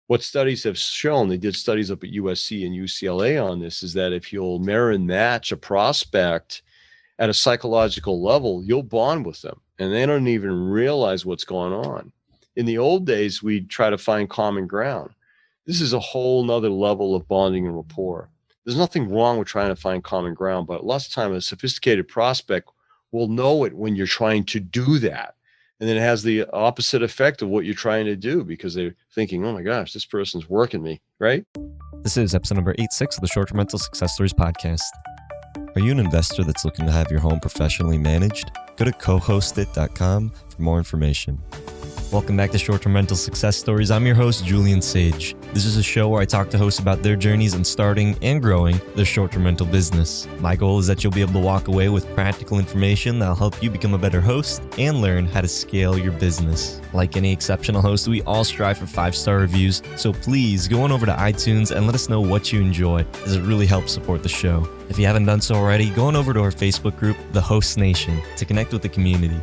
what studies have shown, they did studies up at USC and UCLA on this, is that if you'll mirror and match a prospect at a psychological level, you'll bond with them and they don't even realize what's going on. In the old days, we'd try to find common ground. This is a whole nother level of bonding and rapport. There's nothing wrong with trying to find common ground, but lots of time a sophisticated prospect will know it when you're trying to do that. And then it has the opposite effect of what you're trying to do because they're thinking, oh my gosh, this person's working me, right? This is episode number 86 of the Short-Term Rental Success Stories podcast. Are you an investor that's looking to have your home professionally managed? Go to cohostit.com for more information. Welcome back to Short-Term Rental Success Stories. I'm your host, Julian Sage. This is a show where I talk to hosts about their journeys in starting and growing their short-term rental business. My goal is that you'll be able to walk away with practical information that'll help you become a better host and learn how to scale your business. Like any exceptional host, we all strive for 5-star reviews, so please go on over to iTunes and let us know what you enjoy, as it really helps support the show. If you haven't done so already, go on over to our Facebook group, The Host Nation, to connect with the community.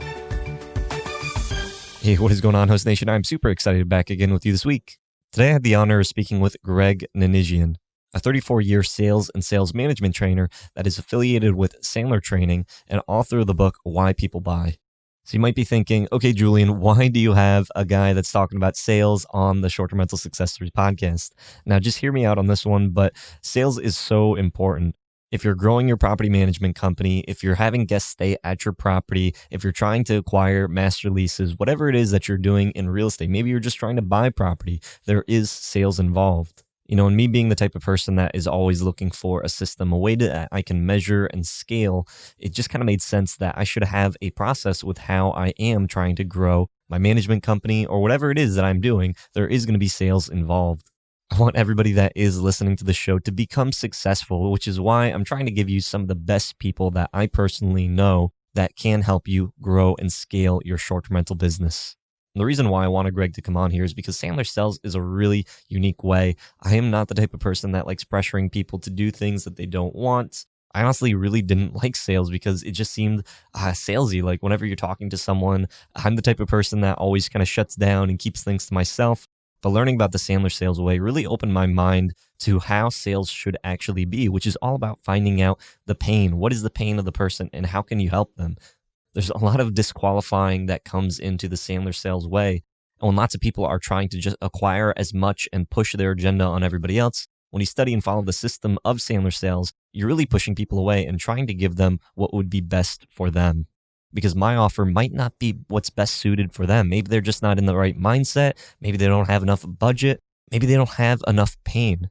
Hey, what is going on, Host Nation? I'm super excited to be back again with you this week. Today I had the honor of speaking with Greg Nanigian, a 34-year sales and sales management trainer that is affiliated with Sandler Training and author of the book, Why People Buy. So you might be thinking, okay, Julian, why do you have a guy that's talking about sales on the Short-Term Rental Success Stories podcast? Now, just hear me out on this one, but sales is so important. If you're growing your property management company, if you're having guests stay at your property, if you're trying to acquire master leases, whatever it is that you're doing in real estate, maybe you're just trying to buy property, there is sales involved. You know, and me being the type of person that is always looking for a system, a way that I can measure and scale, it just kind of made sense that I should have a process with how I am trying to grow my management company or whatever it is that I'm doing. There is going to be sales involved. I want everybody that is listening to the show to become successful, which is why I'm trying to give you some of the best people that I personally know that can help you grow and scale your short-term rental business. And the reason why I wanted Greg to come on here is because Sandler Sales is a really unique way. I am not the type of person that likes pressuring people to do things that they don't want. I honestly really didn't like sales because it just seemed salesy. Like whenever you're talking to someone, I'm the type of person that always kind of shuts down and keeps things to myself. But learning about the Sandler Sales Way really opened my mind to how sales should actually be, which is all about finding out the pain. What is the pain of the person and how can you help them? There's a lot of disqualifying that comes into the Sandler Sales Way. And when lots of people are trying to just acquire as much and push their agenda on everybody else, when you study and follow the system of Sandler Sales, you're really pushing people away and trying to give them what would be best for them. Because my offer might not be what's best suited for them. Maybe they're just not in the right mindset. Maybe they don't have enough budget. Maybe they don't have enough pain.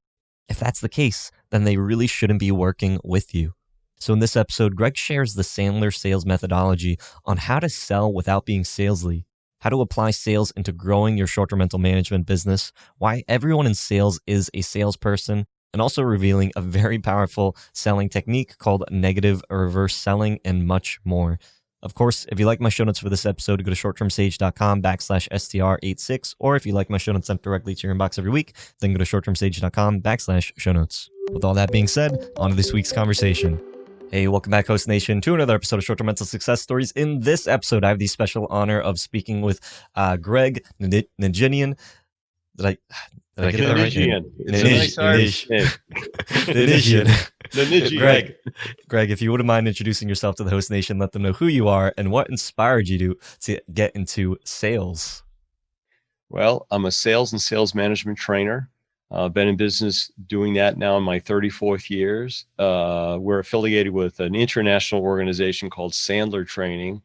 If that's the case, then they really shouldn't be working with you. So in this episode, Greg shares the Sandler Sales Methodology on how to sell without being salesy, how to apply sales into growing your short-term rental management business, why everyone in sales is a salesperson, and also revealing a very powerful selling technique called negative reverse selling, and much more. Of course, if you like my show notes for this episode, go to shorttermsage.com/STR86, or if you like my show notes sent directly to your inbox every week, then go to shorttermsage.com/show notes. With all that being said, on to this week's conversation. Hey, welcome back, Host Nation, to another episode of Short-Term Rental Success Stories. In this episode, I have the special honor of speaking with Greg Nanigian. Did I get that right? Nanigian. It's a nice Irish name. Nanigian. Nanigian. Greg, if you wouldn't mind introducing yourself to the Host Nation, let them know who you are and what inspired you to get into sales. Well, I'm a sales and sales management trainer. Been in business doing that now in my 34th years. We're affiliated with an international organization called Sandler Training,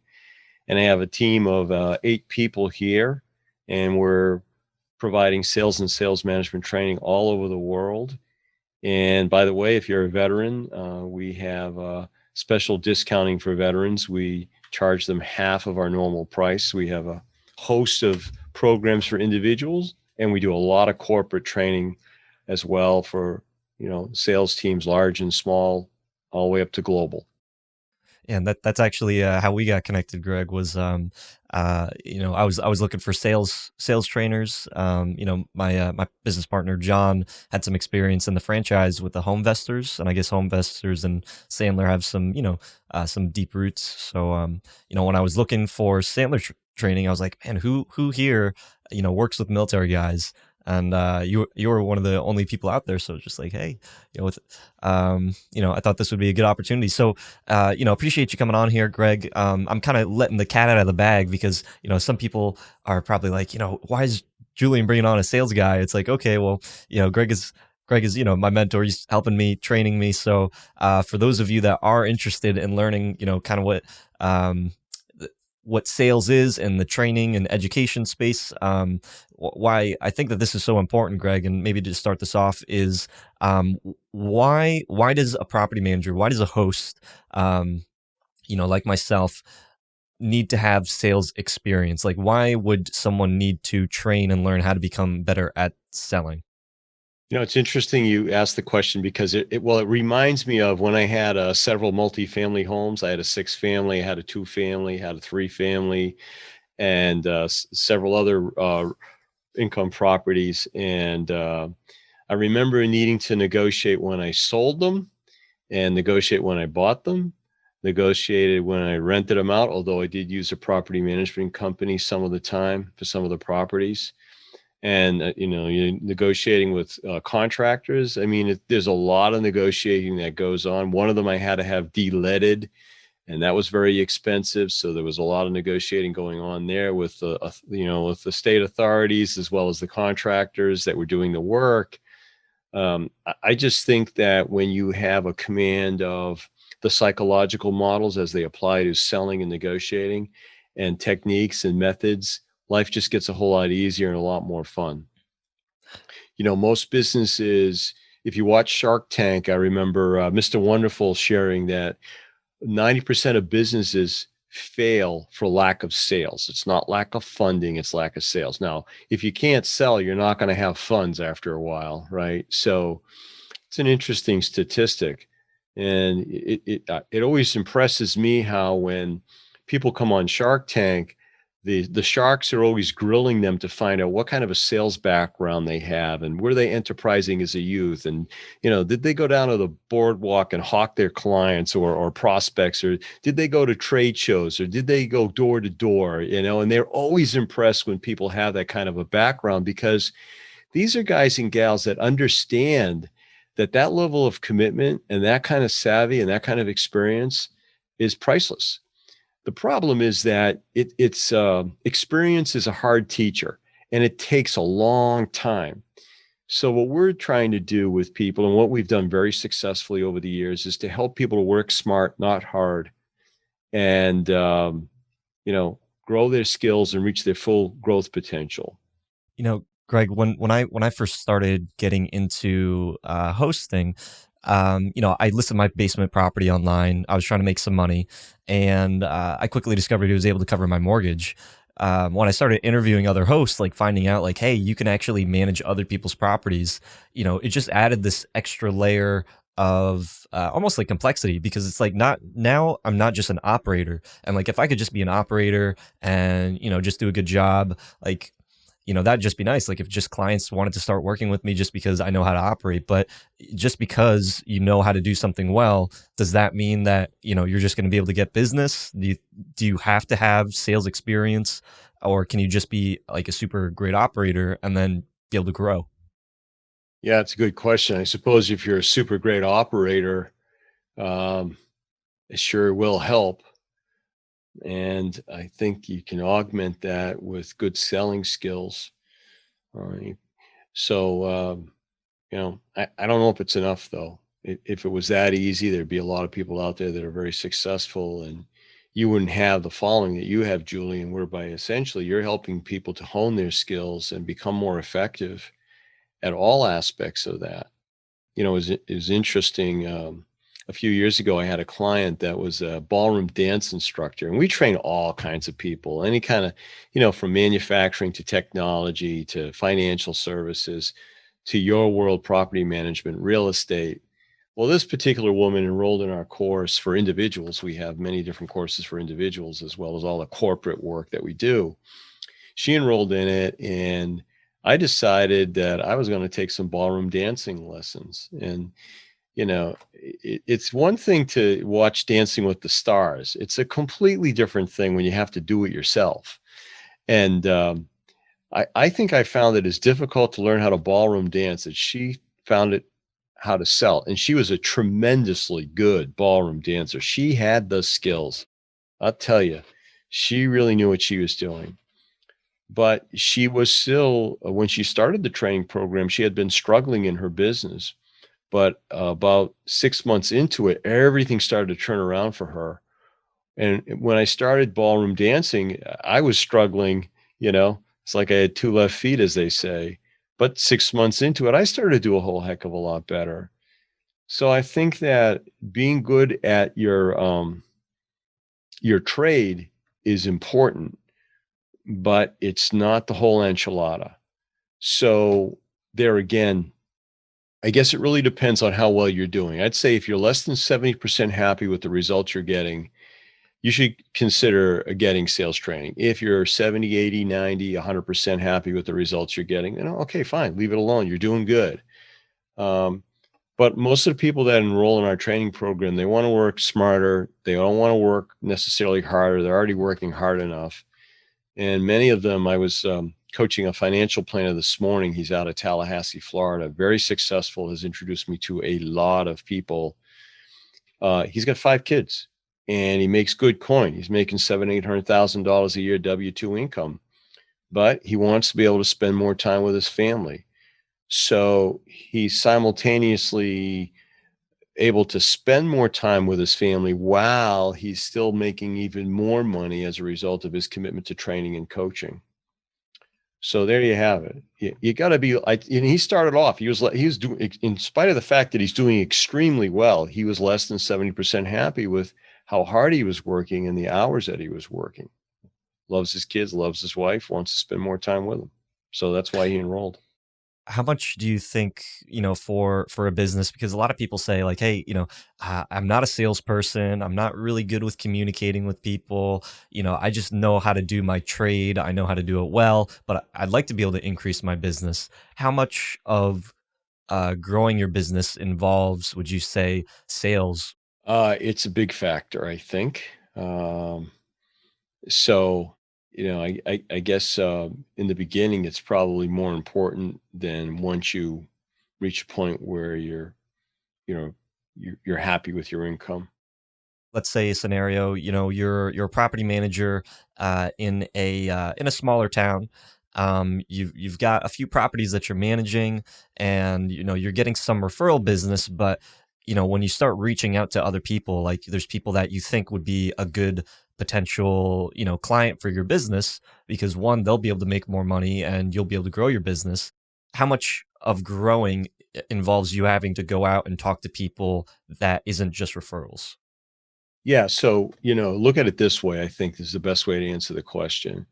and I have a team of 8 people here, and we're providing sales and sales management training all over the world. And by the way, if you're a veteran, we have special discounting for veterans. We charge them half of our normal price. We have a host of programs for individuals, and we do a lot of corporate training as well for, sales teams, large and small, all the way up to global. And that's actually how we got connected, Greg, was, I was looking for sales trainers. My business partner, John, had some experience in the franchise with the home investors, and I guess home investors and Sandler have some deep roots. So, when I was looking for Sandler training, I was like, man, who here, works with military guys? and you were one of the only people out there. So it's just like, hey, I thought this would be a good opportunity. So appreciate you coming on here, Greg. I'm kind of letting the cat out of the bag because some people are probably like, why is Julian bringing on a sales guy? It's like, okay, well, Greg is, my mentor. He's helping me, training me. So for those of you that are interested in learning, kind of what sales is and the training and education space, why I think that this is so important, Greg, and maybe to start this off is why does a property manager, why does a host, like myself, need to have sales experience? Like, why would someone need to train and learn how to become better at selling? It's interesting you asked the question because it reminds me of when I had several multifamily homes. I had a 6-family, I had a 2-family, had a 3-family, and several other income properties. And I remember needing to negotiate when I sold them and negotiate when I bought them, negotiated when I rented them out, although I did use a property management company some of the time for some of the properties. And you're negotiating with contractors. I mean, there's a lot of negotiating that goes on. One of them I had to have de-leaded, and that was very expensive. So there was a lot of negotiating going on there with with the state authorities as well as the contractors that were doing the work. I just think that when you have a command of the psychological models as they apply to selling and negotiating and techniques and methods, life just gets a whole lot easier and a lot more fun. Most businesses, if you watch Shark Tank, I remember Mr. Wonderful sharing that 90% of businesses fail for lack of sales. It's not lack of funding, it's lack of sales. Now, if you can't sell, you're not going to have funds after a while, right? So it's an interesting statistic. And it always impresses me how when people come on Shark Tank, the sharks are always grilling them to find out what kind of a sales background they have and were they enterprising as a youth, and did they go down to the boardwalk and hawk their clients or prospects, or did they go to trade shows, or did they go door to door, and they're always impressed when people have that kind of a background, because these are guys and gals that understand that level of commitment and that kind of savvy and that kind of experience is priceless. The problem is that it's experience is a hard teacher, and it takes a long time. So what we're trying to do with people, and what we've done very successfully over the years, is to help people to work smart, not hard, and grow their skills and reach their full growth potential. Greg, when I first started getting into hosting, I listed my basement property online. I was trying to make some money, and I quickly discovered it was able to cover my mortgage. When I started interviewing other hosts, like finding out like, hey, you can actually manage other people's properties, it just added this extra layer of almost like complexity, because it's like, not now I'm not just an operator, and like if I could just be an operator and just do a good job, like that'd just be nice. Like if just clients wanted to start working with me just because I know how to operate. But just because you know how to do something well, does that mean that, you're just going to be able to get business? Do you have to have sales experience, or can you just be like a super great operator and then be able to grow? Yeah, it's a good question. I suppose if you're a super great operator, um, it sure will help. And I think you can augment that with good selling skills. Uh, so, I don't know if it's enough, though. If it was that easy, there'd be a lot of people out there that are very successful, and you wouldn't have the following that you have, Julian, whereby essentially you're helping people to hone their skills and become more effective at all aspects of that. It was interesting. A few years ago, I had a client that was a ballroom dance instructor, and we train all kinds of people, any kind of, from manufacturing to technology to financial services to your world property management, real estate. Well, this particular woman enrolled in our course for individuals. We have many different courses for individuals as well as all the corporate work that we do. She enrolled in it, and I decided that I was going to take some ballroom dancing lessons. And it's one thing to watch Dancing with the Stars. It's a completely different thing when you have to do it yourself. And I think I found it as difficult to learn how to ballroom dance as she found it how to sell. And she was a tremendously good ballroom dancer. She had the skills. I'll tell you, she really knew what she was doing. But she was still, when she started the training program, she had been struggling in her business. But about 6 months into it, everything started to turn around for her. And when I started ballroom dancing, I was struggling, it's like I had two left feet, as they say. But 6 months into it, I started to do a whole heck of a lot better. So I think that being good at your trade is important, but it's not the whole enchilada. So there again, I guess it really depends on how well you're doing. I'd say if you're less than 70% happy with the results you're getting, you should consider getting sales training. If you're 70, 80, 90, 100% happy with the results you're getting, then okay, fine, leave it alone. You're doing good. But most of the people that enroll in our training program, they want to work smarter. They don't want to work necessarily harder. They're already working hard enough. And many of them, I was coaching a financial planner this morning. He's out of Tallahassee, Florida, very successful, has introduced me to a lot of people. He's got 5 kids and he makes good coin. He's making $700,000-800,000 a year W-2 income, but he wants to be able to spend more time with his family. So he's simultaneously able to spend more time with his family while he's still making even more money as a result of his commitment to training and coaching. So there you have it. You got to be like, and he started off, he was doing, in spite of the fact that he's doing extremely well, he was less than 70% happy with how hard he was working and the hours that he was working. Loves his kids, loves his wife, wants to spend more time with them. So that's why he enrolled. How much do you think, for a business, because a lot of people say like, hey, I'm not a salesperson, I'm not really good with communicating with people, I just know how to do my trade, I know how to do it well, but I'd like to be able to increase my business. How much of growing your business involves, would you say, sales? It's a big factor, I think. So, I guess in the beginning, it's probably more important than once you reach a point where you know, you're happy with your income. Let's say a scenario, you're a property manager in a smaller town. You've got a few properties that you're managing, and you're getting some referral business. But when you start reaching out to other people, like there's people that you think would be a good potential client for your business, because one, they'll be able to make more money and you'll be able to grow your business. How much of growing involves you having to go out and talk to people that isn't just referrals? Yeah. So, look at it this way. I think this is the best way to answer the question.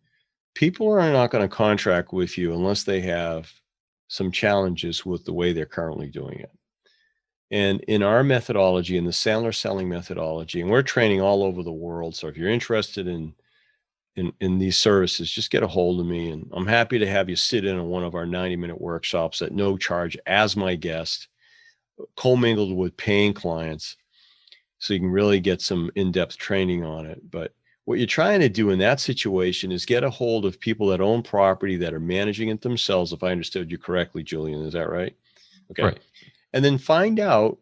People are not going to contract with you unless they have some challenges with the way they're currently doing it. And in our methodology, in the Sandler selling methodology, and we're training all over the world. So if you're interested in these services, just get a hold of me. And I'm happy to have you sit in on one of our 90-minute workshops at no charge as my guest, commingled with paying clients, so you can really get some in-depth training on it. But what you're trying to do in that situation is get a hold of people that own property that are managing it themselves, if I understood you correctly, Julian. Is that right? Okay. Right. And then find out,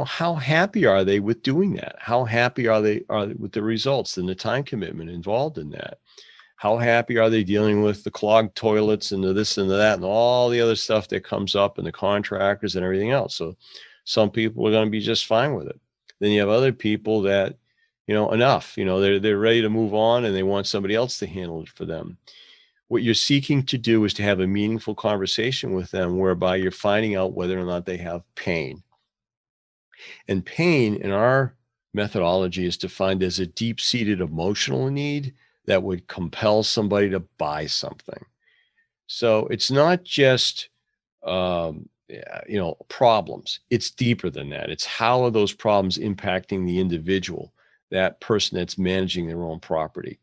how happy are they with doing that? How happy are they with the results and the time commitment involved in that? How happy are they dealing with the clogged toilets and the this and the that and all the other stuff that comes up and the contractors and everything else? So some people are going to be just fine with it. Then you have other people that, enough, they're ready to move on and they want somebody else to handle it for them. What you're seeking to do is to have a meaningful conversation with them whereby you're finding out whether or not they have pain. And pain in our methodology is defined as a deep-seated emotional need that would compel somebody to buy something. So it's not just problems. It's deeper than that. It's how are those problems impacting the individual, that person that's managing their own property.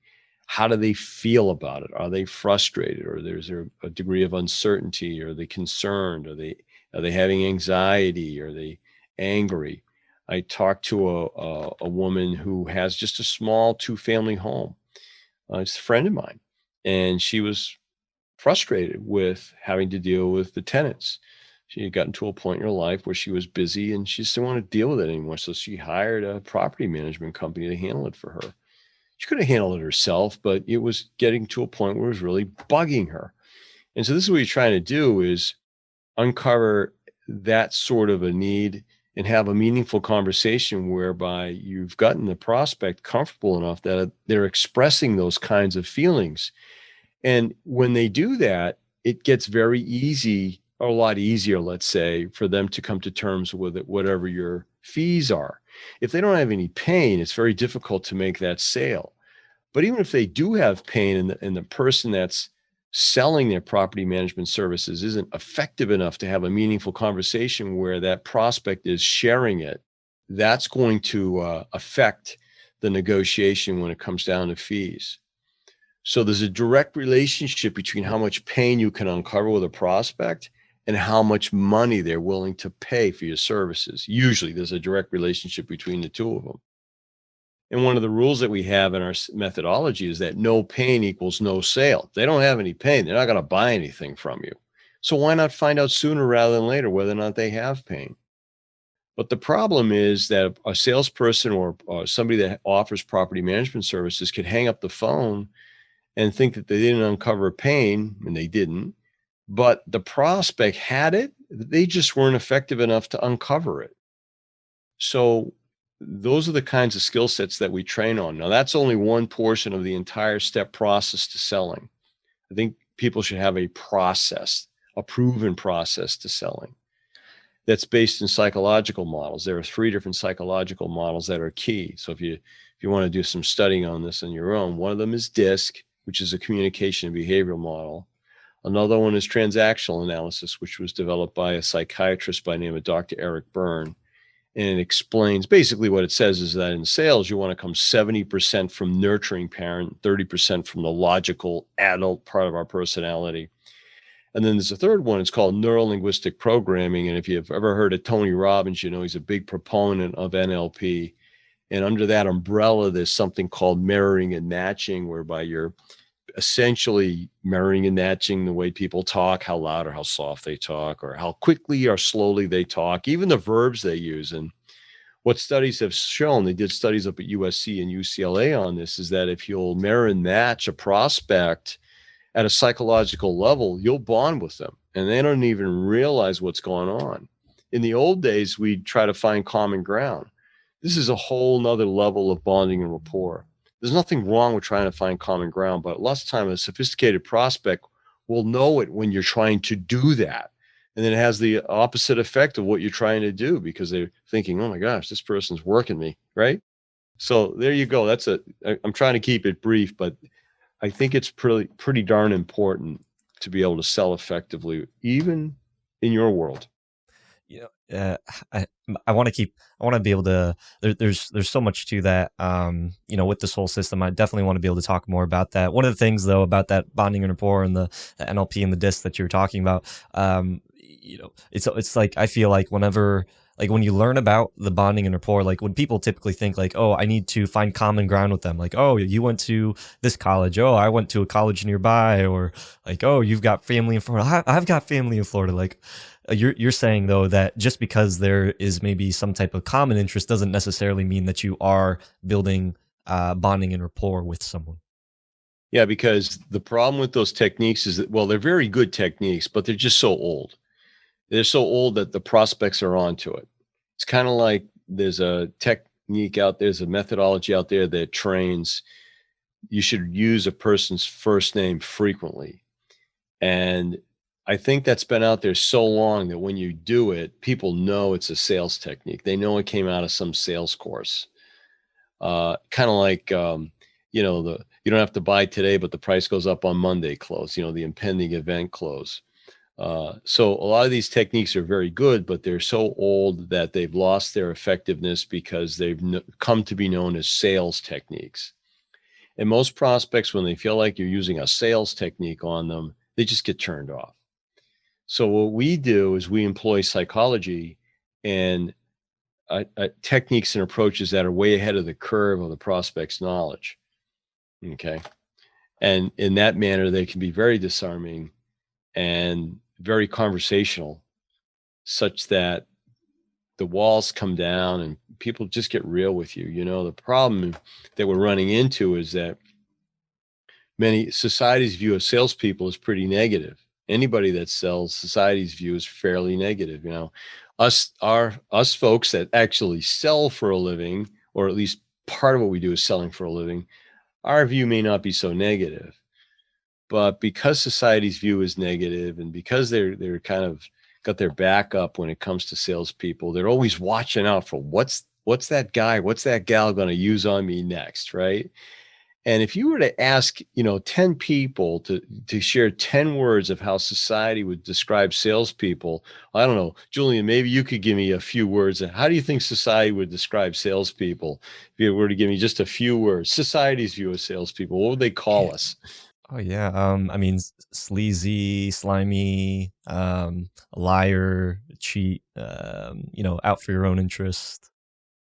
How do they feel about it? Are they frustrated, or there's a degree of uncertainty? Are they concerned? Are they having anxiety? Are they angry? I talked to a woman who has just a small 2-family home. It's a friend of mine, and she was frustrated with having to deal with the tenants. She had gotten to a point in her life where she was busy and she just didn't want to deal with it anymore. So she hired a property management company to handle it for her. She could have handled it herself, but it was getting to a point where it was really bugging her. And so this is what you're trying to do, is uncover that sort of a need and have a meaningful conversation whereby you've gotten the prospect comfortable enough that they're expressing those kinds of feelings. And when they do that, it gets very easy, or a lot easier, let's say, for them to come to terms with it, whatever your fees are. If they don't have any pain, it's very difficult to make that sale. But even if they do have pain and the person that's selling their property management services isn't effective enough to have a meaningful conversation where that prospect is sharing it, that's going to affect the negotiation when it comes down to fees. So there's a direct relationship between how much pain you can uncover with a prospect and how much money they're willing to pay for your services. Usually there's a direct relationship between the two of them. And one of the rules that we have in our methodology is that no pain equals no sale. If they don't have any pain, they're not going to buy anything from you. So why not find out sooner rather than later whether or not they have pain? But the problem is that a salesperson or somebody that offers property management services could hang up the phone and think that they didn't uncover pain, and they didn't. But the prospect had it. They just weren't effective enough to uncover it. So those are the kinds of skill sets that we train on. Now, that's only one portion of the entire step process to selling. I think people should have a process, a proven process to selling that's based in psychological models. There are 3 different psychological models that are key. So if you want to do some studying on this on your own, one of them is DISC, which is a communication and behavioral model. Another one is transactional analysis, which was developed by a psychiatrist by the name of Dr. Eric Byrne. And it explains, basically what it says is that in sales, you want to come 70% from nurturing parent, 30% from the logical adult part of our personality. And then there's a third one. It's called neuro-linguistic programming. And if you've ever heard of Tony Robbins, you know he's a big proponent of NLP. And under that umbrella, there's something called mirroring and matching, whereby you're essentially mirroring and matching the way people talk, how loud or how soft they talk, or how quickly or slowly they talk, even the verbs they use. And what studies have shown, they did studies up at USC and UCLA on this, is that if you'll mirror and match a prospect at a psychological level, you'll bond with them and they don't even realize what's going on. In the old days, we'd try to find common ground. This is a whole nother level of bonding and rapport. There's nothing wrong with trying to find common ground, but lots of time a sophisticated prospect will know it when you're trying to do that. And then it has the opposite effect of what you're trying to do, because they're thinking, oh my gosh, this person's working me, right? So there you go. I'm trying to keep it brief, but I think it's pretty darn important to be able to sell effectively, even in your world. I want to be able to, there's so much to that, with this whole system. I definitely want to be able to talk more about that. One of the things though, about that bonding and rapport and the NLP and the DISC that you were talking about, it's like, I feel like whenever, like when you learn about the bonding and rapport, like when people typically think like, oh, I need to find common ground with them. Like, oh, you went to this college. Oh, I went to a college nearby. Or like, oh, you've got family in Florida. I've got family in Florida. Like, you're saying though that just because there is maybe some type of common interest doesn't necessarily mean that you are building bonding and rapport with someone. Yeah, because the problem with those techniques is that, well, they're very good techniques, but they're just so old. They're so old that the prospects are onto it. It's kind of like there's a technique out there, there's a methodology out there that trains you should use a person's first name frequently. And I think that's been out there so long that when you do it, people know it's a sales technique. They know it came out of some sales course. Kind of like, you don't have to buy today, but the price goes up on Monday close, the impending event close. So a lot of these techniques are very good, but they're so old that they've lost their effectiveness because they've come to be known as sales techniques. And most prospects, when they feel like you're using a sales technique on them, they just get turned off. So what we do is we employ psychology and techniques and approaches that are way ahead of the curve of the prospect's knowledge. Okay. And in that manner, they can be very disarming and very conversational, such that the walls come down and people just get real with you. The problem that we're running into is that many society's view of salespeople is pretty negative. Anybody that sells, society's view is fairly negative. Us folks that actually sell for a living, or at least part of what we do is selling for a living, our view may not be so negative. But because society's view is negative, and because they're kind of got their back up when it comes to salespeople, they're always watching out for what's that guy, what's that gal going to use on me next, right? And if you were to ask, 10 people to share 10 words of how society would describe salespeople, I don't know, Julian, maybe you could give me a few words. How do you think society would describe salespeople? If you were to give me just a few words, society's view of salespeople, what would they call us? Oh yeah. I mean, sleazy, slimy, a liar, cheat, out for your own interest.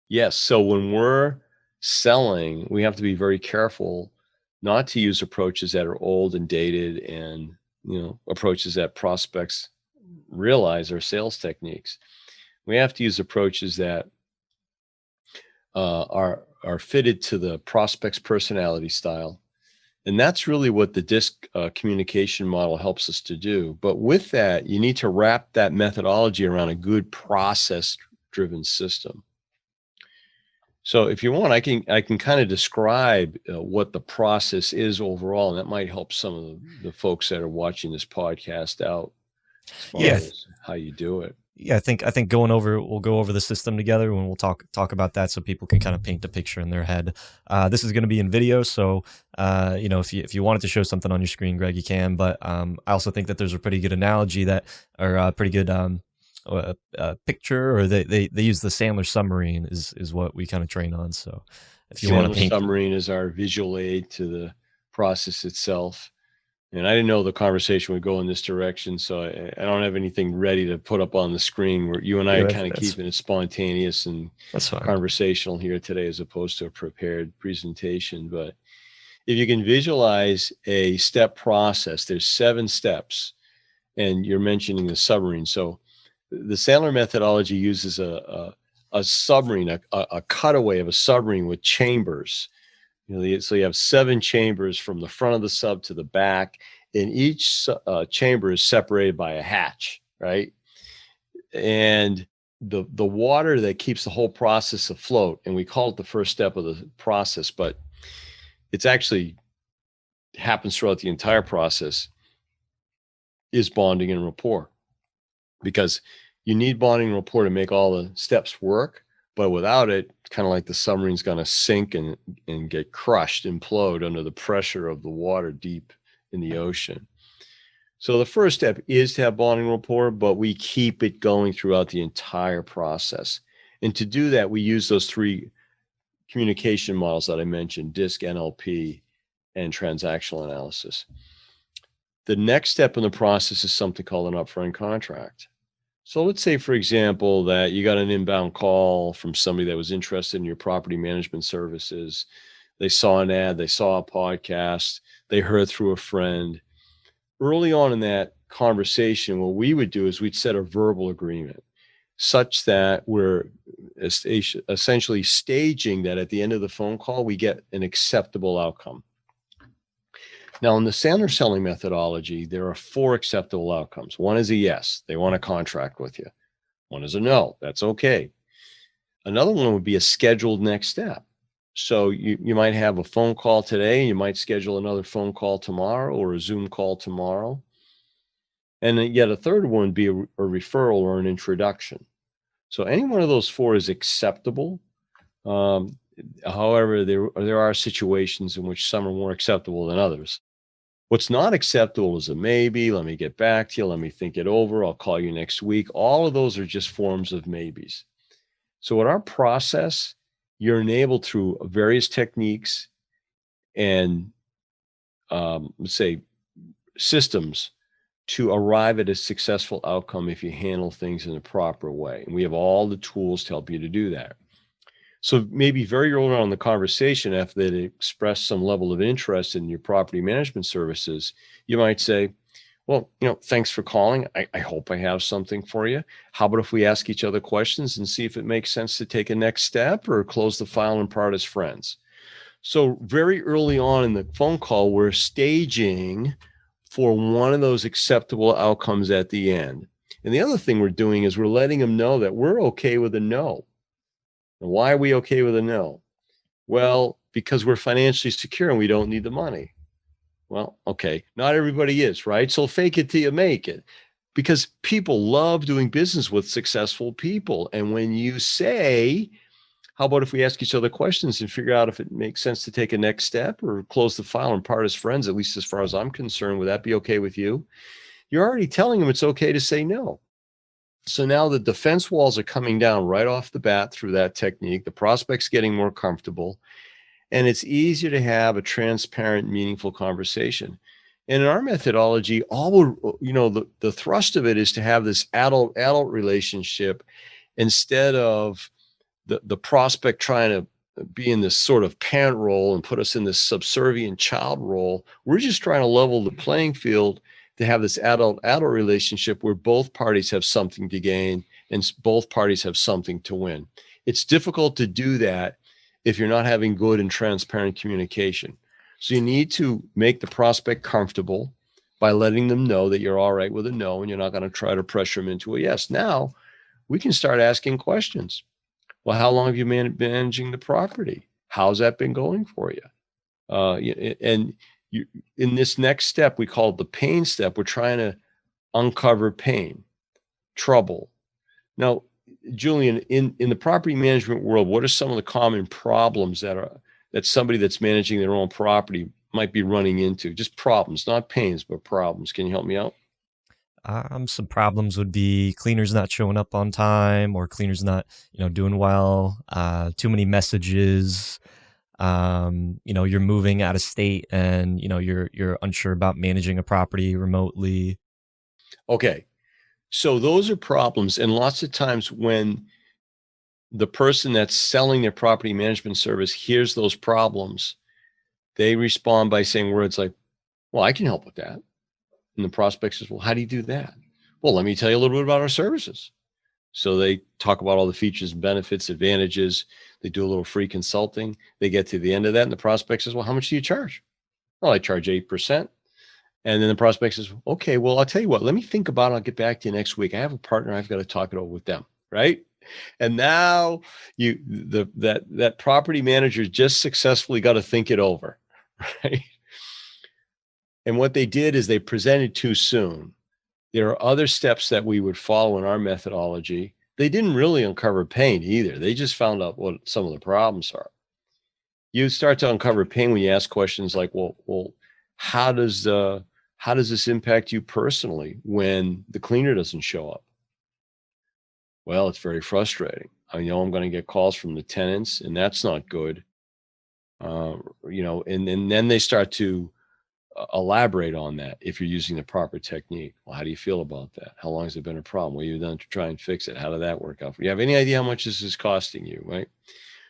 Yes. So when we're selling, we have to be very careful not to use approaches that are old and dated, and approaches that prospects realize are sales techniques. We have to use approaches that are fitted to the prospect's personality style. And that's really what the DISC communication model helps us to do. But with that, you need to wrap that methodology around a good process-driven system. So if you want, I can kind of describe what the process is overall, and that might help some of the folks that are watching this podcast out as far as how you do it. Yeah, I think we'll go over the system together, and we'll talk about that so people can kind of paint a picture in their head. This is going to be in video, so if you wanted to show something on your screen, Greg, you can. But I also think that there's a pretty good analogy or a pretty good picture, or they use the Sandler submarine is what we kind of train on. So if you want to paint, submarine is our visual aid to the process itself. And I didn't know the conversation would go in this direction, so I don't have anything ready to put up on the screen. Where you and I are kind of keeping it spontaneous and conversational here today, as opposed to a prepared presentation. But if you can visualize a step process, there's 7 steps, and you're mentioning the submarine. So the Sandler methodology uses a submarine, a cutaway of a submarine with chambers. So you have 7 chambers from the front of the sub to the back, and each chamber is separated by a hatch, right? And the water that keeps the whole process afloat, and we call it the first step of the process, but it's actually happens throughout the entire process, is bonding and rapport. Because you need bonding and rapport to make all the steps work. But without it, kind of like the submarine's going to sink and get crushed, implode under the pressure of the water deep in the ocean. So the first step is to have bonding rapport, but we keep it going throughout the entire process. And to do that, we use those 3 communication models that I mentioned: DISC, NLP, and transactional analysis. The next step in the process is something called an upfront contract. So let's say, for example, that you got an inbound call from somebody that was interested in your property management services. They saw an ad, they saw a podcast, they heard through a friend. Early on in that conversation, what we would do is we'd set a verbal agreement such that we're essentially staging that at the end of the phone call, we get an acceptable outcome. Now, in the Sandler selling methodology, there are 4 acceptable outcomes. One is a yes, they want a contract with you. One is a no, that's okay. Another one would be a scheduled next step. So you might have a phone call today, you might schedule another phone call tomorrow, or a Zoom call tomorrow. And then yet a third one would be a referral or an introduction. So any one of those 4 is acceptable. However, there are situations in which some are more acceptable than others. What's not acceptable is a maybe, let me get back to you, let me think it over, I'll call you next week. All of those are just forms of maybes. So with our process, you're enabled through various techniques and let's say systems to arrive at a successful outcome if you handle things in the proper way. And we have all the tools to help you to do that. So maybe very early on in the conversation, after they express some level of interest in your property management services, you might say, Well, thanks for calling. I hope I have something for you. How about if we ask each other questions and see if it makes sense to take a next step or close the file and part as friends? So very early on in the phone call, we're staging for one of those acceptable outcomes at the end. And the other thing we're doing is we're letting them know that we're okay with a no. And why are we okay with a no? Well, because we're financially secure and we don't need the money. Well, okay, not everybody is, right? So fake it till you make it, because people love doing business with successful people. And when you say, how about if we ask each other questions and figure out if it makes sense to take a next step or close the file and part as friends, at least as far as I'm concerned, would that be okay with you? You're already telling them it's okay to say no. So now the defense walls are coming down right off the bat through that technique. The prospect's getting more comfortable, and it's easier to have a transparent, meaningful conversation. And in our methodology, the thrust of it is to have this adult relationship instead of the prospect trying to be in this sort of parent role and put us in this subservient child role. We're just trying to level the playing field to have this adult relationship where both parties have something to gain and both parties have something to win. It's difficult to do that if you're not having good and transparent communication. So you need to make the prospect comfortable by letting them know that you're all right with a no and you're not going to try to pressure them into a yes. Now we can start asking questions. Well, how long have you been managing the property? How's that been going for you? And in this next step, we call it the pain step. We're trying to uncover pain, trouble. Now, Julian, in the property management world, what are some of the common problems that somebody that's managing their own property might be running into? Just problems, not pains, but problems. Can you help me out? Some problems would be cleaners not showing up on time, or cleaners not, doing well. Too many messages. You're moving out of state, and you're unsure about managing a property remotely. Okay, so those are problems, and lots of times when the person that's selling their property management service hears those problems, they respond by saying words like, "Well, I can help with that." And the prospect says, "Well, how do you do that?" "Well, let me tell you a little bit about our services." So they talk about all the features, benefits, advantages. They do a little free consulting. They get to the end of that, and the prospect says, "Well, how much do you charge?" "Well, I charge 8%. And then the prospect says, "Okay, well, I'll tell you what, let me think about it. I'll get back to you next week. I have a partner. I've got to talk it over with them." Right. And now that property manager just successfully got to think it over. Right. And what they did is they presented too soon. There are other steps that we would follow in our methodology. They didn't really uncover pain either. They just found out what some of the problems are. You start to uncover pain when you ask questions like, well, how does this impact you personally when the cleaner doesn't show up? Well, it's very frustrating. I know I'm going to get calls from the tenants, and that's not good. And then they start to elaborate on that if you're using the proper technique. Well, how do you feel about that? How long has it been a problem? What have you done to try and fix it? How did that work out? You have any idea how much this is costing you, right?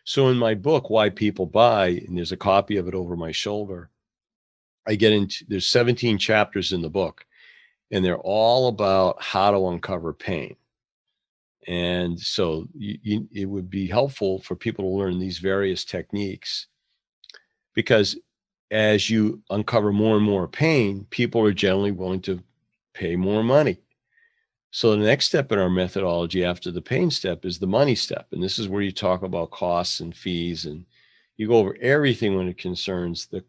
So in my book, Why People Buy, and there's a copy of it over my shoulder, there's 17 chapters in the book, and they're all about how to uncover pain. And so it would be helpful for people to learn these various techniques, because as you uncover more and more pain, people are generally willing to pay more money. So the next step in our methodology after the pain step is the money step. And this is where you talk about costs and fees, and you go over everything when it concerns the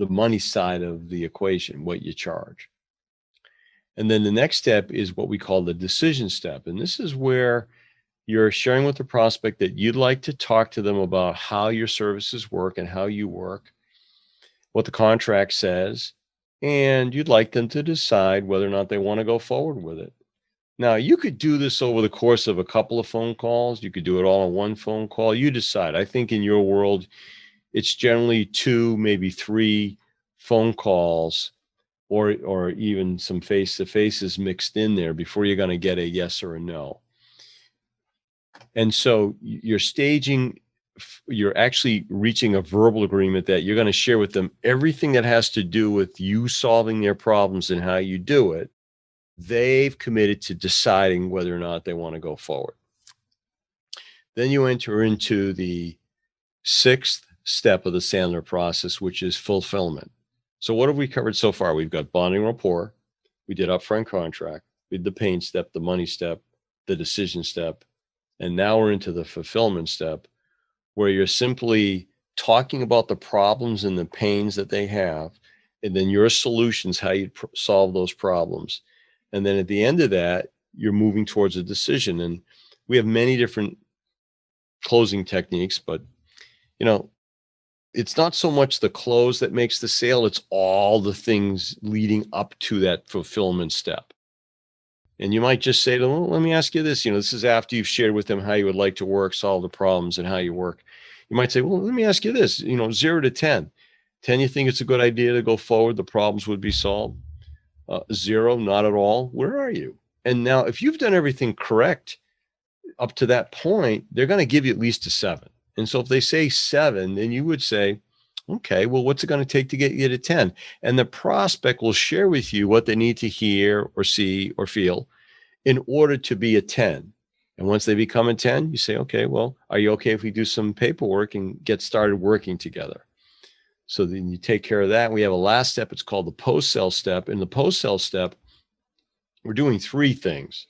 money side of the equation, what you charge. And then the next step is what we call the decision step. And this is where you're sharing with the prospect that you'd like to talk to them about how your services work and how you work, what the contract says, and you'd like them to decide whether or not they want to go forward with it. Now, you could do this over the course of a couple of phone calls. You could do it all in one phone call. You decide. I think in your world, it's generally 2, maybe 3 phone calls, or even some face-to-faces mixed in there before you're going to get a yes or a no. And so you're staging you're actually reaching a verbal agreement that you're going to share with them everything that has to do with you solving their problems and how you do it. They've committed to deciding whether or not they want to go forward. Then you enter into the sixth step of the Sandler process, which is fulfillment. So what have we covered so far? We've got bonding rapport. We did upfront contract. We did the pain step, the money step, the decision step. And now we're into the fulfillment step, where you're simply talking about the problems and the pains that they have, and then your solutions, how you solve those problems. And then at the end of that, you're moving towards a decision. And we have many different closing techniques, but it's not so much the close that makes the sale, it's all the things leading up to that fulfillment step. And you might just say to them, well, let me ask you this, this is after you've shared with them how you would like to work, solve the problems and how you work. You might say, well, let me ask you this, 0 to 10. 10, you think it's a good idea to go forward, the problems would be solved. 0, not at all. Where are you? And now if you've done everything correct up to that point, they're going to give you at least a 7. And so if they say 7, then you would say, okay, well, what's it going to take to get you to 10? And the prospect will share with you what they need to hear or see or feel in order to be a 10. And once they become a 10, you say, okay, well, are you okay if we do some paperwork and get started working together? So then you take care of that. We have a last step. It's called the post-sale step. In the post-sale step, we're doing 3 things.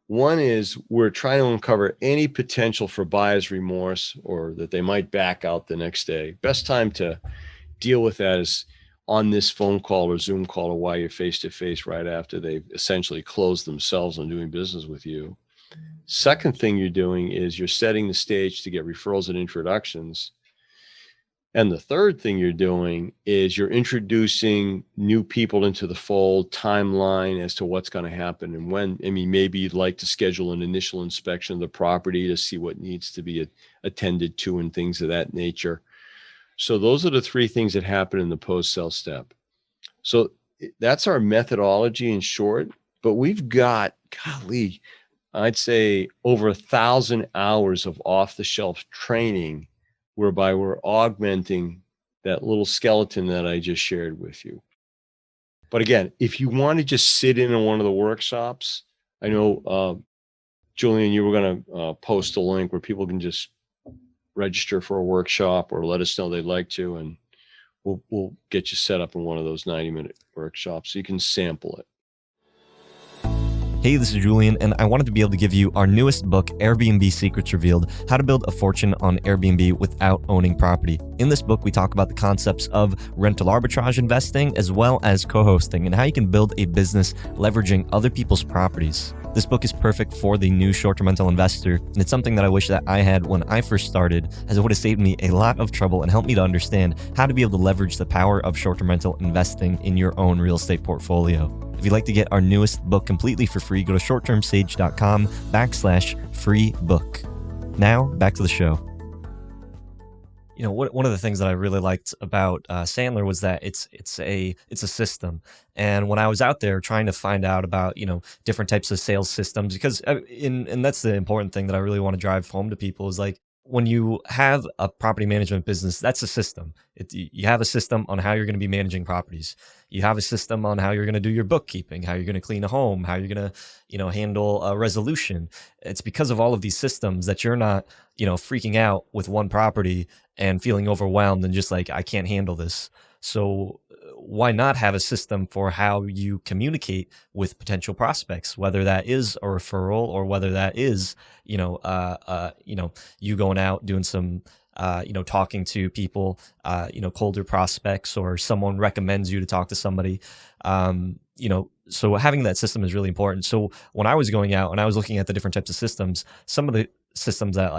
One is we're trying to uncover any potential for buyer's remorse or that they might back out the next day. Best time to deal with that is on this phone call or Zoom call or while you're face-to-face right after they've essentially closed themselves on doing business with you. Second thing you're doing is you're setting the stage to get referrals and introductions. And the third thing you're doing is you're introducing new people into the fold, timeline as to what's going to happen and when. I mean, maybe you'd like to schedule an initial inspection of the property to see what needs to be attended to and things of that nature. So those are the 3 things that happen in the post-sale step. So that's our methodology in short, but we've got, golly, I'd say over 1,000 hours of off-the-shelf training whereby we're augmenting that little skeleton that I just shared with you. But again, if you want to just sit in on one of the workshops, I know, Julian, you were going to post a link where people can just register for a workshop or let us know they'd like to, and we'll get you set up in one of those 90-minute workshops so you can sample it. Hey, this is Julian, and I wanted to be able to give you our newest book, Airbnb Secrets Revealed, How to Build a Fortune on Airbnb Without Owning Property. In this book, we talk about the concepts of rental arbitrage investing, as well as co-hosting, and how you can build a business leveraging other people's properties. This book is perfect for the new short-term rental investor, and it's something that I wish that I had when I first started, as it would have saved me a lot of trouble and helped me to understand how to be able to leverage the power of short-term rental investing in your own real estate portfolio. If you'd like to get our newest book completely for free, go to shorttermsage.com/free book. Now, back to the show. One of the things that I really liked about Sandler was that it's a system. And when I was out there trying to find out about different types of sales systems, because and that's the important thing that I really want to drive home to people is like, when you have a property management business, that's a system. You have a system on how you're going to be managing properties. You have a system on how you're going to do your bookkeeping, how you're going to clean a home, how you're going to, handle a resolution. It's because of all of these systems that you're not, freaking out with one property and feeling overwhelmed and just like, I can't handle this. So why not have a system for how you communicate with potential prospects, whether that is a referral or whether that is, you going out doing some, talking to people, colder prospects, or someone recommends you to talk to somebody, so having that system is really important. So when I was going out and I was looking at the different types of systems, some of the systems that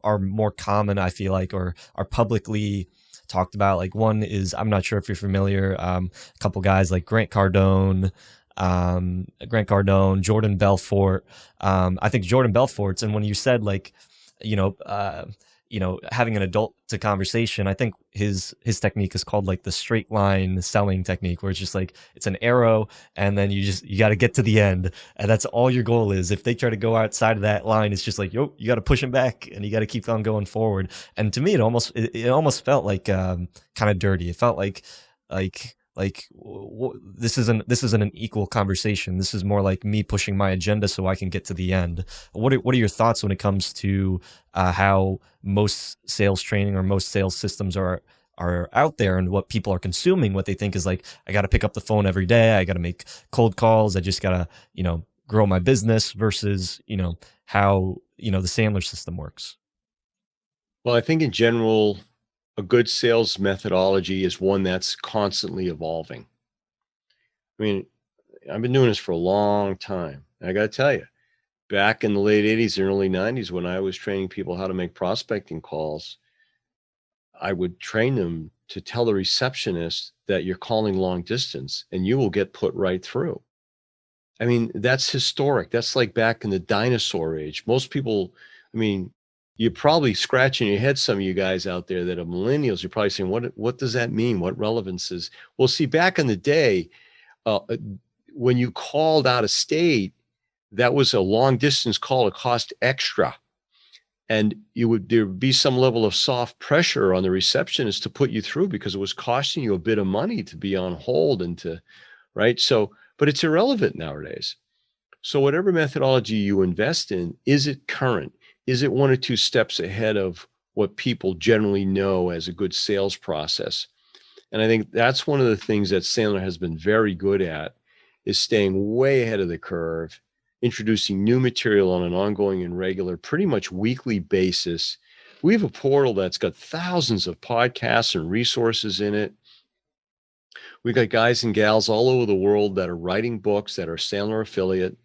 are more common, I feel like, or are publicly talked about. Like one is, I'm not sure if you're familiar, a couple guys like Grant Cardone, Jordan Belfort. I think Jordan Belfort's, and when you said having an adult to conversation. I think his technique is called like the straight line selling technique, where it's just like it's an arrow, and then you got to get to the end, and that's all your goal is. If they try to go outside of that line, it's just like, yo, you got to push them back, and you got to keep on going forward. And to me, it almost felt like kind of dirty. It felt like this isn't an equal conversation. This is more like me pushing my agenda so I can get to the end. What are your thoughts when it comes to how most sales training or most sales systems are out there, and what people are consuming, what they think is like, I got to pick up the phone every day, I got to make cold calls, I just got to grow my business, versus how the Sandler system works? Well, I think in general, a good sales methodology is one that's constantly evolving. I mean, I've been doing this for a long time. I got to tell you, back in the late 80s and early 90s, when I was training people how to make prospecting calls, I would train them to tell the receptionist that you're calling long distance and you will get put right through. I mean, that's historic. That's like back in the dinosaur age. Most people, I mean, you're probably scratching your head, some of you guys out there that are millennials, you're probably saying, what does that mean? What relevance is? Well, see, back in the day, uh, when you called out of state, that was a long distance call. It cost extra. And there would be some level of soft pressure on the receptionist to put you through, because it was costing you a bit of money to be on hold and to, right? So, but it's irrelevant nowadays. So whatever methodology you invest in, is it current? Is it one or two steps ahead of what people generally know as a good sales process? And I think that's one of the things that Sandler has been very good at, is staying way ahead of the curve, introducing new material on an ongoing and regular, pretty much weekly basis. We have a portal that's got thousands of podcasts and resources in it. We've got guys and gals all over the world that are writing books, that are Sandler affiliate,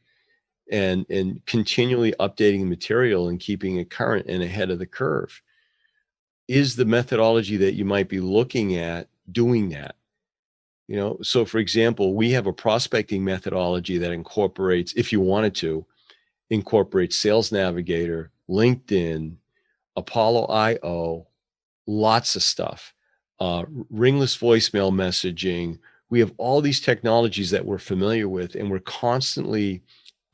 and continually updating the material and keeping it current and ahead of the curve. Is the methodology that you might be looking at doing that? So for example, we have a prospecting methodology that incorporates, if you wanted to, incorporate Sales Navigator, LinkedIn, Apollo IO, lots of stuff, ringless voicemail messaging. We have all these technologies that we're familiar with, and we're constantly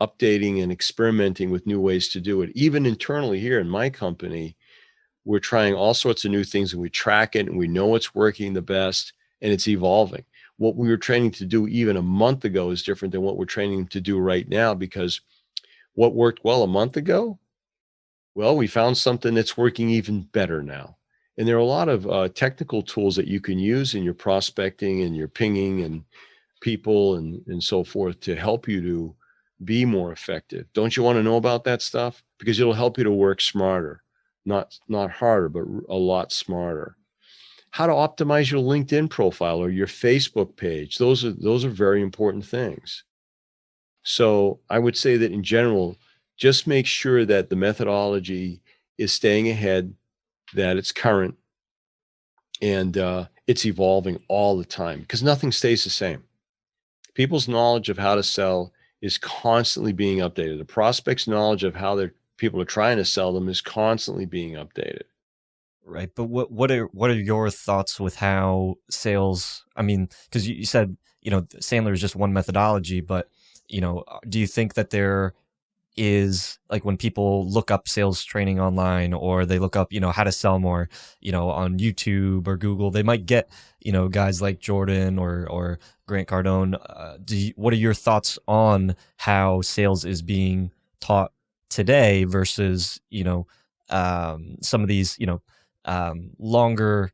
updating and experimenting with new ways to do it. Even internally here in my company, we're trying all sorts of new things, and we track it, and we know what's working the best, and it's evolving. What we were training to do even a month ago is different than what we're training to do right now, because what worked well a month ago, well, we found something that's working even better now. And there are a lot of technical tools that you can use in your prospecting and your pinging and people and so forth to help you to be more effective. Don't you want to know about that stuff? Because it'll help you to work smarter, not harder, but a lot smarter. How to optimize your LinkedIn profile or your Facebook page. Those are very important things. So I would say that in general, just make sure that the methodology is staying ahead, that it's current, and it's evolving all the time, because nothing stays the same. People's knowledge of how to sell is constantly being updated. The prospect's knowledge of how people are trying to sell them is constantly being updated. Right, but what are your thoughts with how sales? I mean, because you said Sandler is just one methodology, but do you think that there is, like, when people look up sales training online, or they look up how to sell more on YouTube or Google, they might get guys like Jordan or Grant Cardone. What are your thoughts on how sales is being taught today versus some of these longer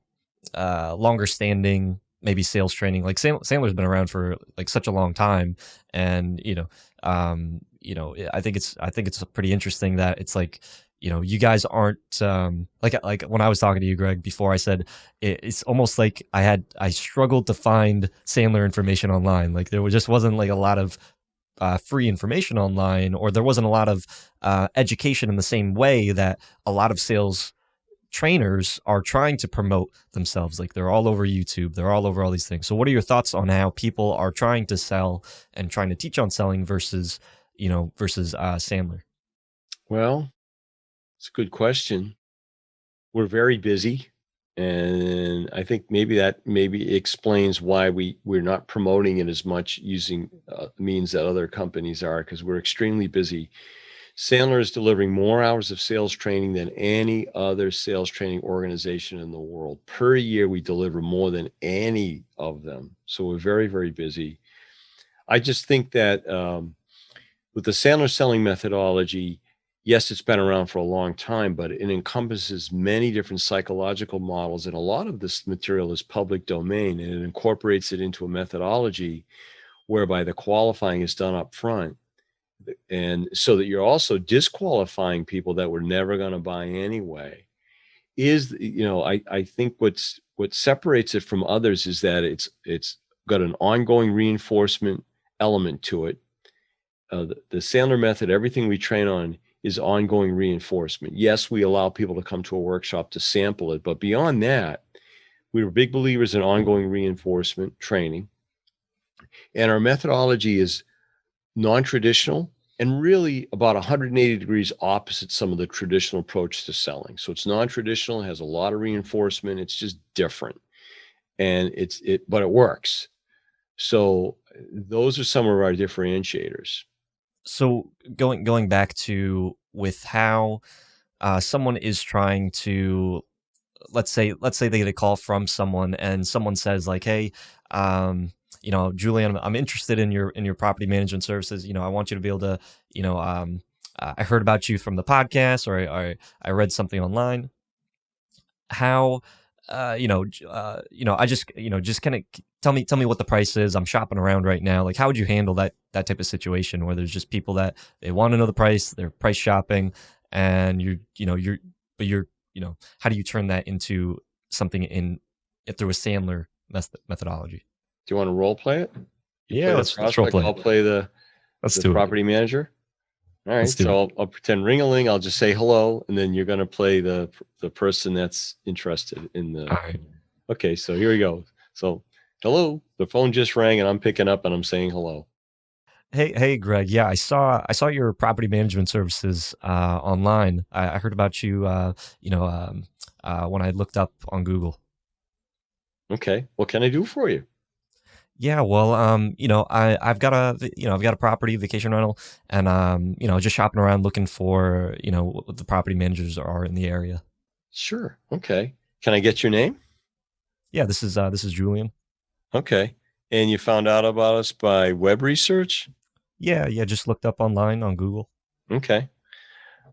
standing maybe sales training? Like Sandler's been around for like such a long time, and I think it's pretty interesting that it's like you guys aren't like when I was talking to you, Greg, before, I said it's almost like I struggled to find Sandler information online. Like there just wasn't like a lot of free information online, or there wasn't a lot of education in the same way that a lot of sales trainers are trying to promote themselves. Like they're all over YouTube, they're all over all these things. So what are your thoughts on how people are trying to sell and trying to teach on selling versus Sandler? Well, it's a good question. We're very busy. And I think maybe explains why we're not promoting it as much using means that other companies are, because we're extremely busy. Sandler is delivering more hours of sales training than any other sales training organization in the world. Per year, we deliver more than any of them. So we're very, very busy. I just think that with the Sandler selling methodology, yes, it's been around for a long time, but it encompasses many different psychological models. And a lot of this material is public domain, and it incorporates it into a methodology whereby the qualifying is done up front. And so that you're also disqualifying people that were never going to buy anyway. I think what separates it from others is that it's got an ongoing reinforcement element to it. The Sandler method, everything we train on is ongoing reinforcement. Yes, we allow people to come to a workshop to sample it, but beyond that, we were big believers in ongoing reinforcement training. And our methodology is non-traditional and really about 180 degrees opposite some of the traditional approach to selling. So it's non-traditional, has a lot of reinforcement. It's just different, and but it works. So those are some of our differentiators. So going back to with how someone is trying to, let's say they get a call from someone and someone says like, hey, Julian, I'm interested in your property management services. I want you to be able to, I heard about you from the podcast, or I read something online. How, I just kind of tell me what the price is. I'm shopping around right now. Like, how would you handle that type of situation where there's just people that they want to know the price, they're price shopping, and how do you turn that into something if there was Sandler methodology? Do you want to role play it? Yeah, let's role play. I'll play the property manager. All right, so I'll pretend ring-a-ling. I'll just say hello, and then you're going to play the person that's interested in the. All right. Okay, so here we go. So, hello. The phone just rang, and I'm picking up, and I'm saying hello. Hey, Greg. Yeah, I saw your property management services online. I heard about you, when I looked up on Google. Okay, what can I do for you? Yeah, well, I've got a property vacation rental, and just shopping around looking for what the property managers are in the area. Sure. Okay. Can I get your name? Yeah, this is Julian. Okay. And you found out about us by web research? Yeah, just looked up online on Google. Okay.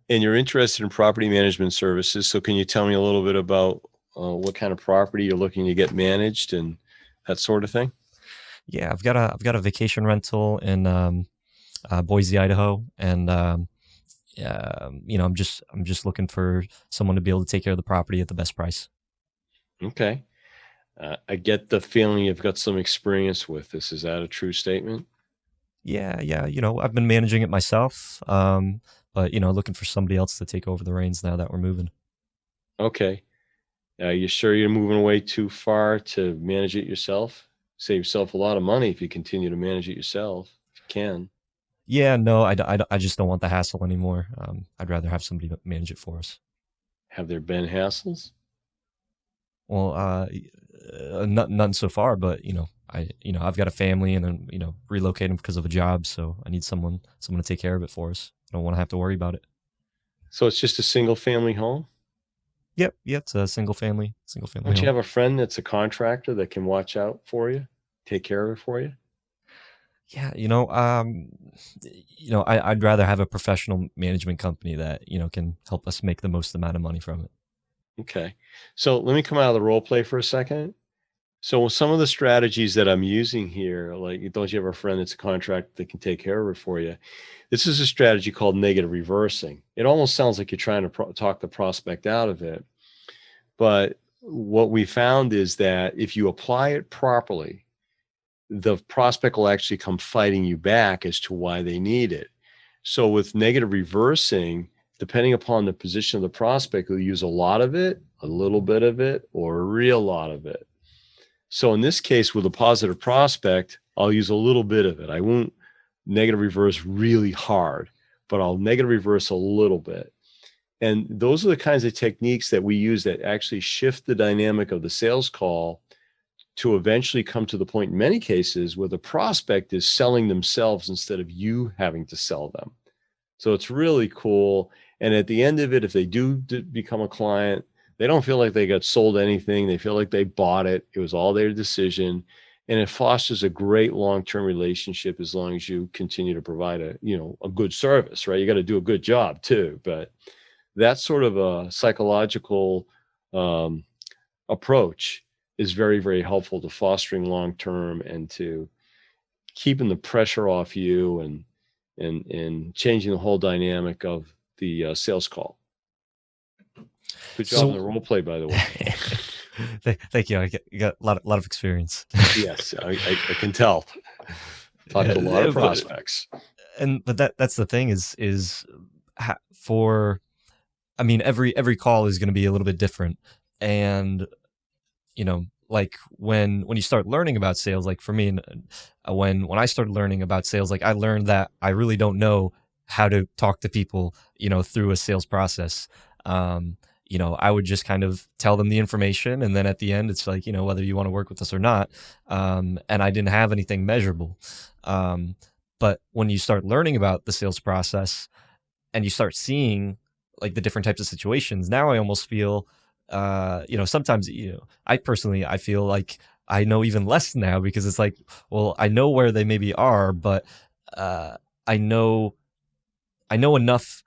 And you're interested in property management services. So can you tell me a little bit about what kind of property you're looking to get managed and that sort of thing? Yeah, I've got a vacation rental in Boise, Idaho, and I'm just looking for someone to be able to take care of the property at the best price. Okay. I get the feeling you've got some experience with this. Is that a true statement? Yeah. I've been managing it myself, but looking for somebody else to take over the reins now that we're moving. Okay. Are you sure you're moving away too far to manage it yourself? Save yourself a lot of money if you continue to manage it yourself, if you can. Yeah, no, I just don't want the hassle anymore. I'd rather have somebody manage it for us. Have there been hassles? Well, none so far, but I've got a family, and then relocating because of a job, so I need someone to take care of it for us. I don't want to have to worry about it. So it's just a single family home? Yep, it's a single family Don't you have a friend that's a contractor that can watch out for you, take care of it for you? Yeah, I'd rather have a professional management company that can help us make the most amount of money from it. Okay, so let me come out of the role play for a second. So some of the strategies that I'm using here, like, don't you have a friend that's a contractor that can take care of it for you? This is a strategy called negative reversing. It almost sounds like you're trying to talk the prospect out of it. But what we found is that if you apply it properly, the prospect will actually come fighting you back as to why they need it. So with negative reversing, depending upon the position of the prospect, they'll use a lot of it, a little bit of it, or a real lot of it. So in this case, with a positive prospect, I'll use a little bit of it. I won't negative reverse really hard, but I'll negative reverse a little bit. And those are the kinds of techniques that we use that actually shift the dynamic of the sales call to eventually come to the point in many cases where the prospect is selling themselves instead of you having to sell them. So it's really cool. And at the end of it, if they do become a client, they don't feel like they got sold anything. They feel like they bought it. It was all their decision. And it fosters a great long-term relationship as long as you continue to provide a good service, right? You got to do a good job too. But that sort of a psychological approach is very, very helpful to fostering long-term and to keeping the pressure off you and changing the whole dynamic of the sales call. Good job on the role play, by the way. Thank you. You got a lot of experience. Yes, I can tell. Talked to a lot of prospects. But that's the thing is every call is going to be a little bit different. And, like when you start learning about sales, like for me, when I started learning about sales, like I learned that I really don't know how to talk to people, through a sales process. I would just kind of tell them the information. And then at the end, it's like, whether you want to work with us or not. And I didn't have anything measurable. But when you start learning about the sales process and you start seeing like the different types of situations, now I almost feel, sometimes, I feel like I know even less now because it's like, well, I know where they maybe are, but I know enough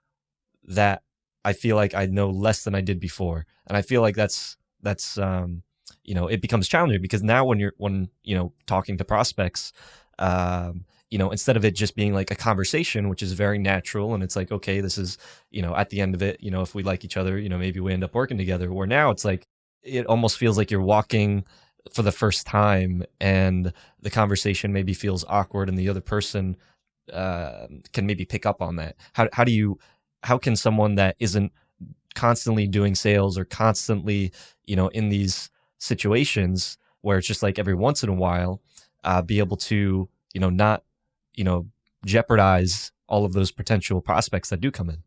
that I feel like I know less than I did before. And I feel like that's it becomes challenging because now when talking to prospects, instead of it just being like a conversation, which is very natural. And it's like, okay, this is, at the end of it, if we like each other, maybe we end up working together. Where now it's like, it almost feels like you're walking for the first time and the conversation maybe feels awkward and the other person can maybe pick up on that. How can someone that isn't constantly doing sales or constantly, in these situations where it's just like every once in a while, be able to, not, jeopardize all of those potential prospects that do come in?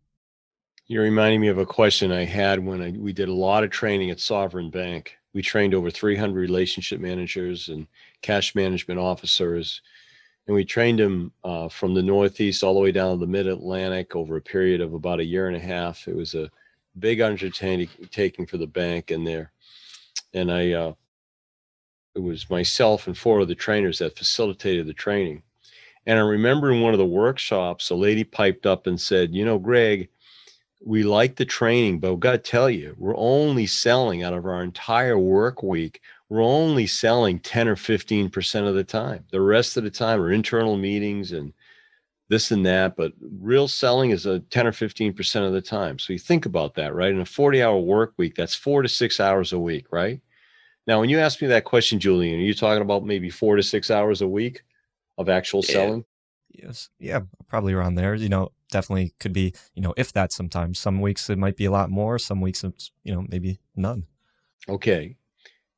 You're reminding me of a question I had when we did a lot of training at Sovereign Bank. We trained over 300 relationship managers and cash management officers. And we trained them from the Northeast all the way down to the Mid-Atlantic over a period of about a year and a half. It was a big undertaking for the bank and there. And it was myself and 4 of the trainers that facilitated the training. And I remember in one of the workshops, a lady piped up and said, Greg, we like the training, but I've got to tell you, we're only selling out of our entire work week. We're only selling 10 or 15% of the time. The rest of the time are internal meetings and this and that, but real selling is a 10 or 15% of the time. So you think about that, right? In a 40-hour work week, that's 4 to 6 hours a week, right? Now, when you ask me that question, Julian, are you talking about maybe 4 to 6 hours a week of actual selling? Yes. Yeah, probably around there. Definitely could be, if that sometimes. Some weeks it might be a lot more. Some weeks it's, maybe none. Okay.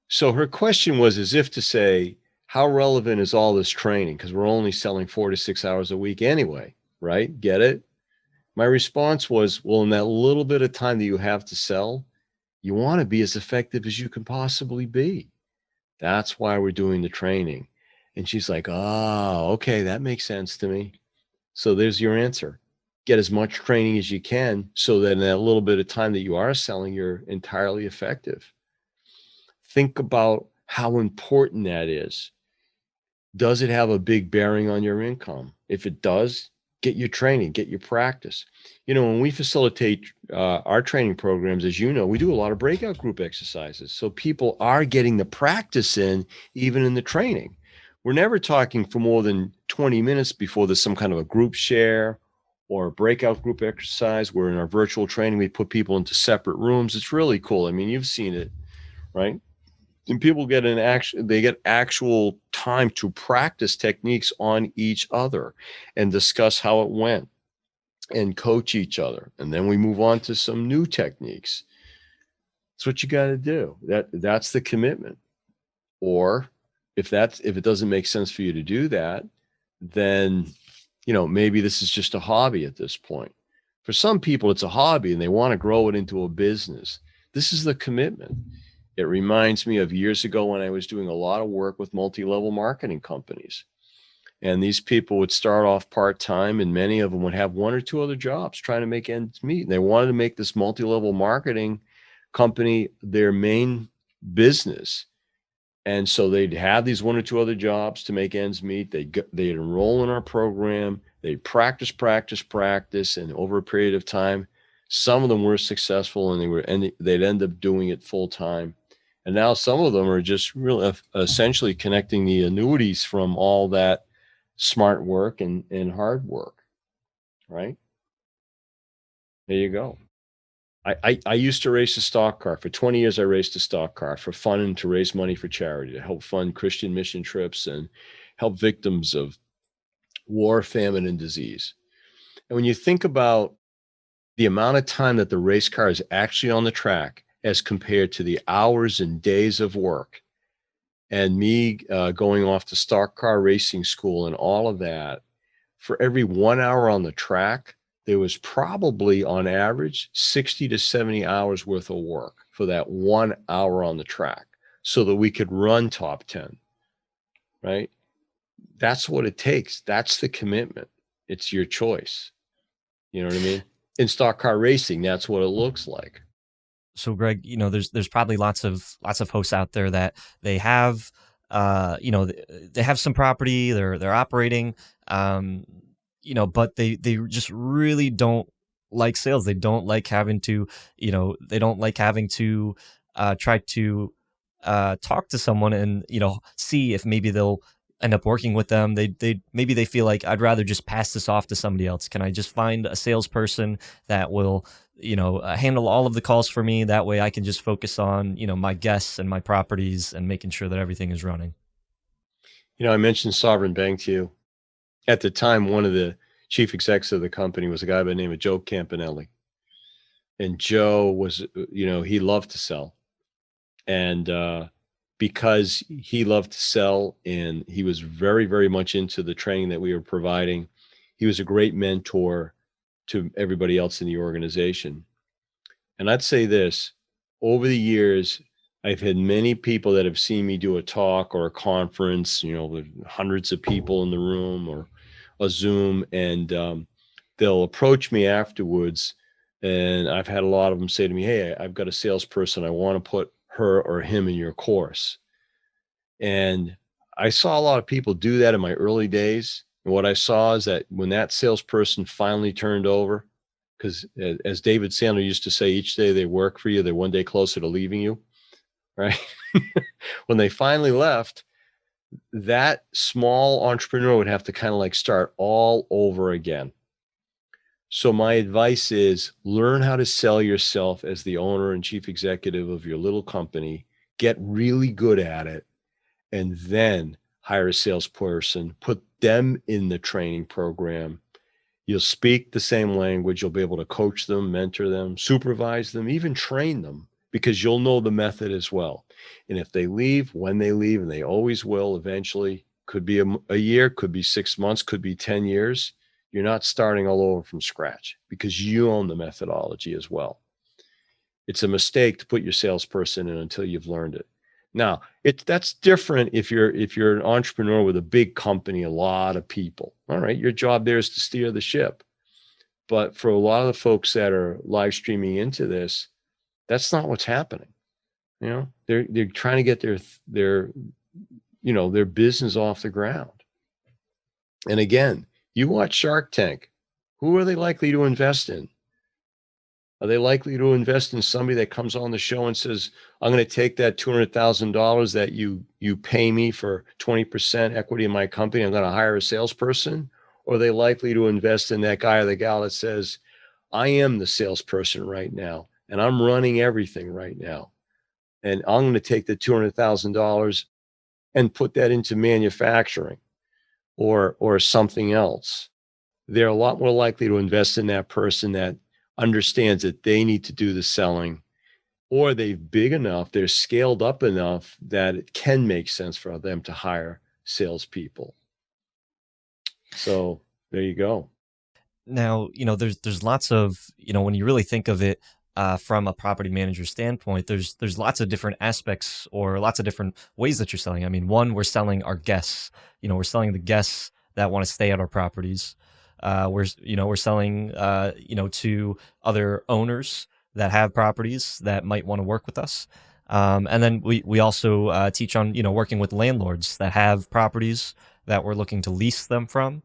So her question was as if to say, how relevant is all this training? Because we're only selling 4 to 6 hours a week anyway, right? Get it? My response was, well, in that little bit of time that you have to sell, you want to be as effective as you can possibly be. That's why we're doing the training. And she's like, oh, okay, that makes sense to me. So there's your answer. Get as much training as you can so that in that little bit of time that you are selling, you're entirely effective. Think about how important that is. Does it have a big bearing on your income? If it does, get your training, get your practice. When we facilitate our training programs, as you know, we do a lot of breakout group exercises. So people are getting the practice in, even in the training. We're never talking for more than 20 minutes before there's some kind of a group share or a breakout group exercise where in our virtual training, we put people into separate rooms. It's really cool. I mean, you've seen it, right? And people get actual time to practice techniques on each other and discuss how it went and coach each other. And then we move on to some new techniques. That's what you got to do. That's the commitment. Or if it doesn't make sense for you to do that, then maybe this is just a hobby at this point. For some people, it's a hobby and they want to grow it into a business. This is the commitment. It reminds me of years ago when I was doing a lot of work with multi-level marketing companies. And these people would start off part-time, and many of them would have one or two other jobs trying to make ends meet. And they wanted to make this multi-level marketing company their main business. And so they'd have these one or two other jobs to make ends meet. They'd enroll in our program. They'd practice, and over a period of time, some of them were successful, and they'd end up doing it full time. And now some of them are just really essentially connecting the annuities from all that smart work and hard work, right? There you go. I used to race a stock car. For 20 years, I raced a stock car for fun and to raise money for charity, to help fund Christian mission trips and help victims of war, famine, and disease. And when you think about the amount of time that the race car is actually on the track as compared to the hours and days of work, and me going off to stock car racing school and all of that, for every 1 hour on the track, there was probably on average 60 to 70 hours worth of work for that 1 hour on the track so that we could run top 10, right? That's what it takes. That's the commitment. It's your choice. You know what I mean? In stock car racing, that's what it looks like. So Greg, there's probably lots of hosts out there that they have, they have some property, they're operating, but they just really don't like sales. They don't like having to, they don't like having to try to talk to someone and see if maybe they'll end up working with them. Maybe they feel like, I'd rather just pass this off to somebody else. Can I just find a salesperson that will handle all of the calls for me? That way I can just focus on my guests and my properties and making sure that everything is running. I mentioned Sovereign Bank to you. At the time, one of the chief execs of the company was a guy by the name of Joe Campanelli. And Joe was, he loved to sell. And because he loved to sell and he was very, very much into the training that we were providing, he was a great mentor to everybody else in the organization. And I'd say this, over the years, I've had many people that have seen me do a talk or a conference, with hundreds of people in the room or a Zoom, and they'll approach me afterwards. And I've had a lot of them say to me, hey, I've got a salesperson. I want to put her or him in your course. And I saw a lot of people do that in my early days. And what I saw is that when that salesperson finally turned over, because as David Sandler used to say, each day they work for you, they're one day closer to leaving you, right? When they finally left, that small entrepreneur would have to kind of like start all over again. So my advice is learn how to sell yourself as the owner and chief executive of your little company, get really good at it, and then hire a salesperson, put them in the training program. You'll speak the same language. You'll be able to coach them, mentor them, supervise them, even train them, because you'll know the method as well. And if they leave, when they leave, and they always will eventually, could be a year, could be 6 months, could be 10 years, you're not starting all over from scratch because you own the methodology as well. It's a mistake to put your salesperson in until you've learned it. Now, that's different if you're an entrepreneur with a big company, a lot of people. All right, your job there is to steer the ship. But for a lot of the folks that are live streaming into this, that's not what's happening. They're trying to get their business off the ground. And again, you watch Shark Tank. Who are they likely to invest in? Are they likely to invest in somebody that comes on the show and says, I'm going to take that $200,000 that you pay me for 20% equity in my company, I'm going to hire a salesperson? Or are they likely to invest in that guy or the gal that says, I am the salesperson right now, and I'm running everything right now, and I'm going to take the $200,000 and put that into manufacturing or something else? They're a lot more likely to invest in that person that understands that they need to do the selling, or they're big enough, they're scaled up enough that it can make sense for them to hire salespeople. So there you go. Now, there's lots of, when you really think of it from a property manager standpoint, there's lots of different aspects or lots of different ways that you're selling. I mean, one, we're selling our guests. We're selling the guests that want to stay at our properties. We're selling, to other owners that have properties that might want to work with us. And then we also teach on, working with landlords that have properties that we're looking to lease them from,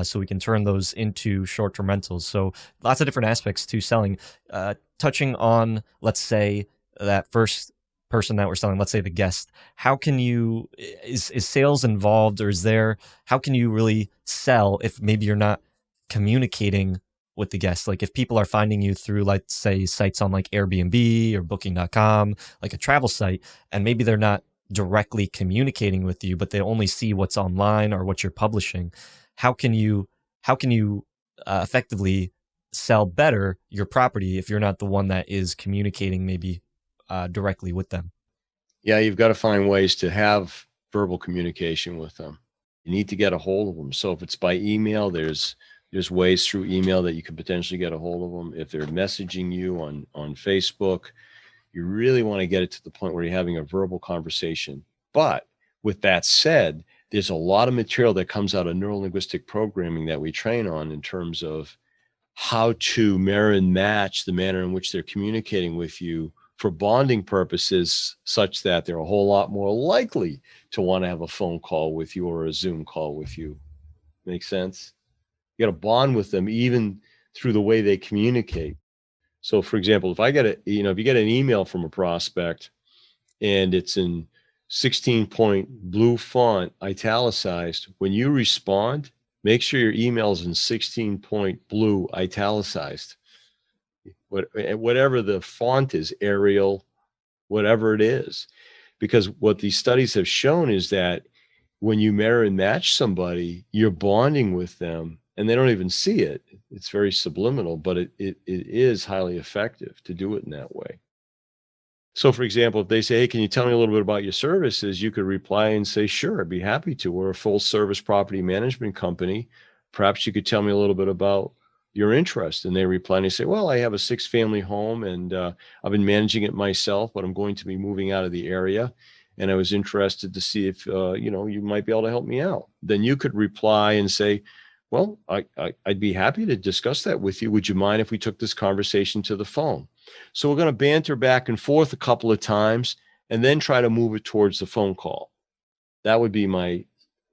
so we can turn those into short-term rentals. So lots of different aspects to selling. Touching on, let's say, that first person that we're selling, let's say the guest. How can you is sales involved, or how can you really sell if maybe you're not communicating with the guests? Like if people are finding you through, let's say, sites on like Airbnb or booking.com, like a travel site, and maybe they're not directly communicating with you, but they only see what's online or what you're publishing. How can you effectively sell better your property if you're not the one that is communicating maybe directly with them? Yeah, you've got to find ways to have verbal communication with them. You need to get a hold of them. So if it's by email, there's ways through email that you can potentially get a hold of them. If they're messaging you on Facebook, you really want to get it to the point where you're having a verbal conversation. But with that said, there's a lot of material that comes out of neurolinguistic programming that we train on in terms of how to mirror and match the manner in which they're communicating with you for bonding purposes, such that they're a whole lot more likely to want to have a phone call with you or a Zoom call with you. Make sense? You got to bond with them even through the way they communicate. So for example, if you get an email from a prospect and it's in 16-point blue font, italicized, when you respond, make sure your email is in 16-point blue, italicized. Whatever the font is, Arial, whatever it is. Because what these studies have shown is that when you mirror and match somebody, you're bonding with them and they don't even see it. It's very subliminal, but it is highly effective to do it in that way. So for example, if they say, hey, can you tell me a little bit about your services? You could reply and say, sure, I'd be happy to. We're a full service property management company. Perhaps you could tell me a little bit about your interest. And they reply and they say, well, I have a 6-family home and I've been managing it myself, but I'm going to be moving out of the area. And I was interested to see if, you might be able to help me out. Then you could reply and say, well, I'd be happy to discuss that with you. Would you mind if we took this conversation to the phone? So we're going to banter back and forth a couple of times and then try to move it towards the phone call. That would be my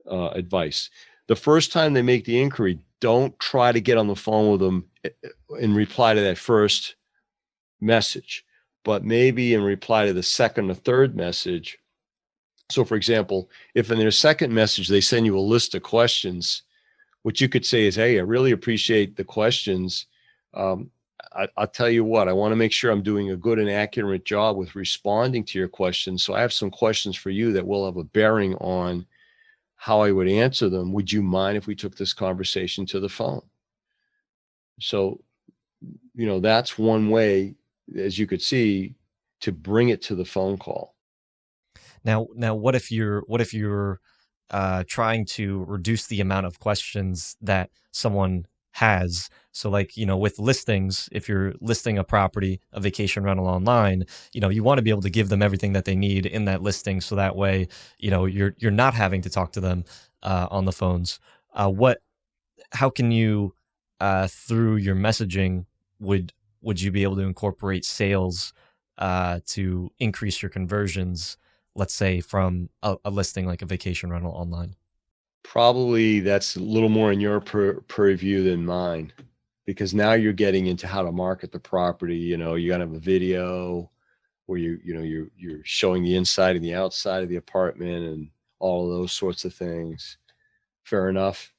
advice. The first time they make the inquiry, don't try to get on the phone with them and reply to that first message, but maybe in reply to the second or third message. So for example, if in their second message, they send you a list of questions, what you could say is, hey, I really appreciate the questions. I'll tell you what, I want to make sure I'm doing a good and accurate job with responding to your questions. So I have some questions for you that will have a bearing on how I would answer them. Would you mind if we took this conversation to the phone? So, that's one way, as you could see, to bring it to the phone call. Now, what if you're trying to reduce the amount of questions that someone has? So like, with listings, if you're listing a property, a vacation rental online, you want to be able to give them everything that they need in that listing. So that way, you're not having to talk to them on the phones. How can you, through your messaging, would you be able to incorporate sales to increase your conversions, let's say from a listing like a vacation rental online? Probably that's a little more in your purview than mine, because now you're getting into how to market the property. You got to have a video where you're showing the inside and the outside of the apartment and all of those sorts of things. Fair enough.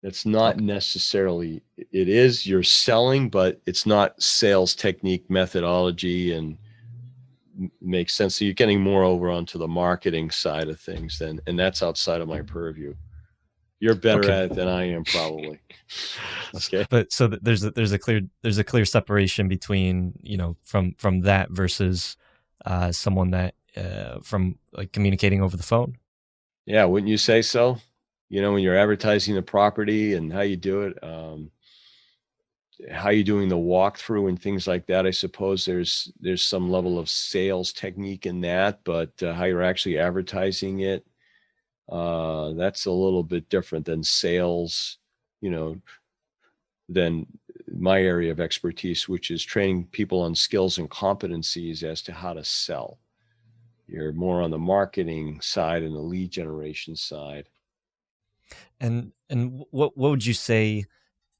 It's not Okay. necessarily, it is, you're selling, but it's not sales technique methodology and makes sense. So you're getting more over onto the marketing side of things then, and that's outside of my purview. You're better Okay. at it than I am, probably. Okay. But so there's a clear separation between, from that versus someone that from like communicating over the phone. Yeah, wouldn't you say so? When you're advertising the property and how you do it, how you're doing the walkthrough and things like that. I suppose there's some level of sales technique in that, but how you're actually advertising it, that's a little bit different than sales, than my area of expertise, which is training people on skills and competencies as to how to sell. You're more on the marketing side and the lead generation side. And what would you say,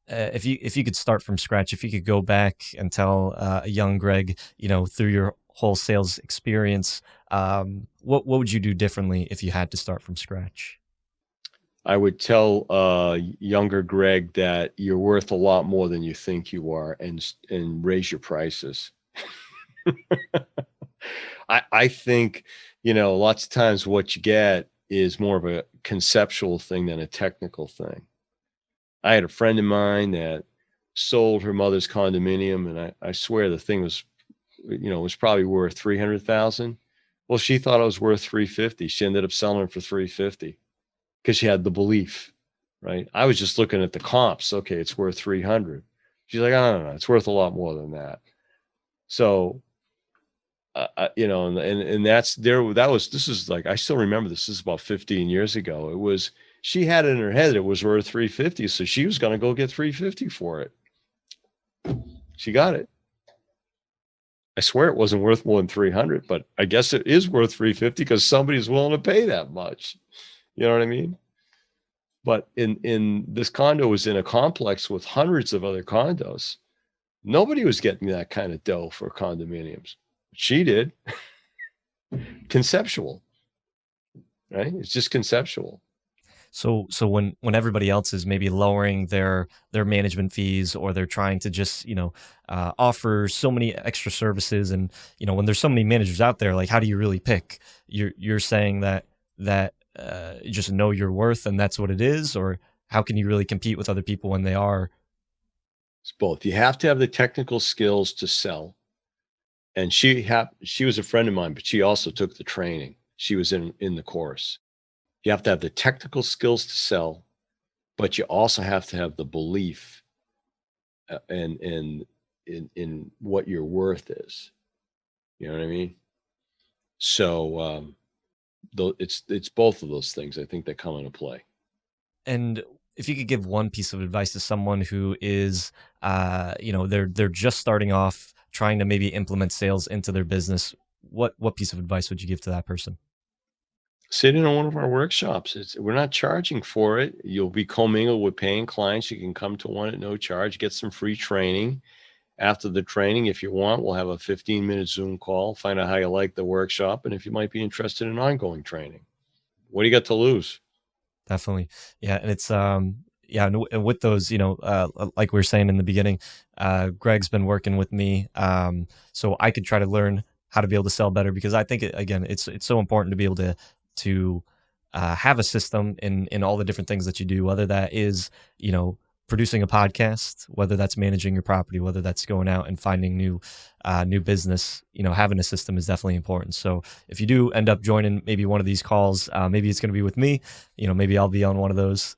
if you could start from scratch, if you could go back and tell a young Greg, through your whole sales experience, what would you do differently if you had to start from scratch? I would tell younger Greg that you're worth a lot more than you think you are, and raise your prices. I think, lots of times what you get is more of a conceptual thing than a technical thing. I had a friend of mine that sold her mother's condominium, and I swear the thing was, was probably worth 300,000. Well, she thought it was worth 350. She ended up selling it for 350 because she had the belief, right? I was just looking at the comps. Okay, it's worth 300. She's like, I don't know, it's worth a lot more than that. So, and that's there. This is like, I still remember this is about 15 years ago. It was, she had it in her head it was worth 350, so she was going to go get 350 for it. She got it. I swear it wasn't worth more than 300, but I guess it is worth 350 because somebody's willing to pay that much. You know what I mean? But in this condo was in a complex with hundreds of other condos. Nobody was getting that kind of dough for condominiums. She did. Conceptual, right? It's just conceptual. So when everybody else is maybe lowering their management fees, or they're trying to just offer so many extra services, and when there's so many managers out there, like, how do you really pick? You're saying that you just know your worth and that's what it is, or how can you really compete with other people when they are? It's both. You have to have the technical skills to sell. And she was a friend of mine, but she also took the training. She was in the course. You have to have the technical skills to sell, but you also have to have the belief in what your worth is. You know what I mean? So it's both of those things, I think, that come into play. And if you could give one piece of advice to someone who is, they're just starting off, trying to maybe implement sales into their business, what piece of advice would you give to that person? Sit in on one of our workshops. We're not charging for it. You'll be commingled with paying clients. You can come to one at no charge, get some free training. After the training, if you want, we'll have a 15-minute Zoom call, find out how you like the workshop, and if you might be interested in ongoing training. What do you got to lose? Definitely. Yeah. And it's, and with those, like we were saying in the beginning, Greg's been working with me, so I could try to learn how to be able to sell better, because I think, again, it's so important to be able to have a system in all the different things that you do, whether that is, producing a podcast, whether that's managing your property, whether that's going out and finding new business. Having a system is definitely important. So if you do end up joining maybe one of these calls, maybe it's going to be with me, maybe I'll be on one of those.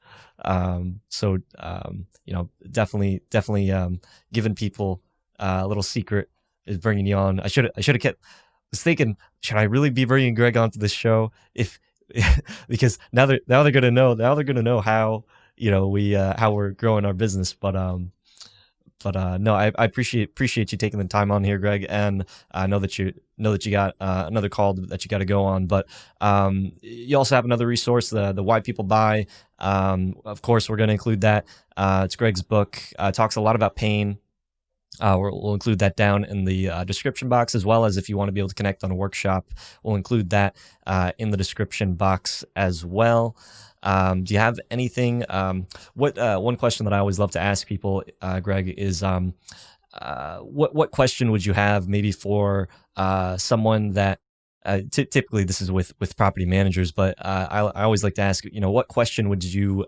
Definitely giving people a little secret is bringing you on. I should have kept, was thinking, should I really be bringing Greg onto this show? Because now they're going to know how, how we're growing our business. But no, I appreciate you taking the time on here, Greg. And I know that you got another call that you got to go on, but you also have another resource, the Why People Buy. Of course, we're going to include that. It's Greg's book. Talks a lot about pain. We'll include that down in the description box, as well as if you want to be able to connect on a workshop, we'll include that in the description box as well. Do you have anything? One question that I always love to ask people, Greg, is what question would you have maybe for someone that typically this is with property managers, but I always like to ask, what question would you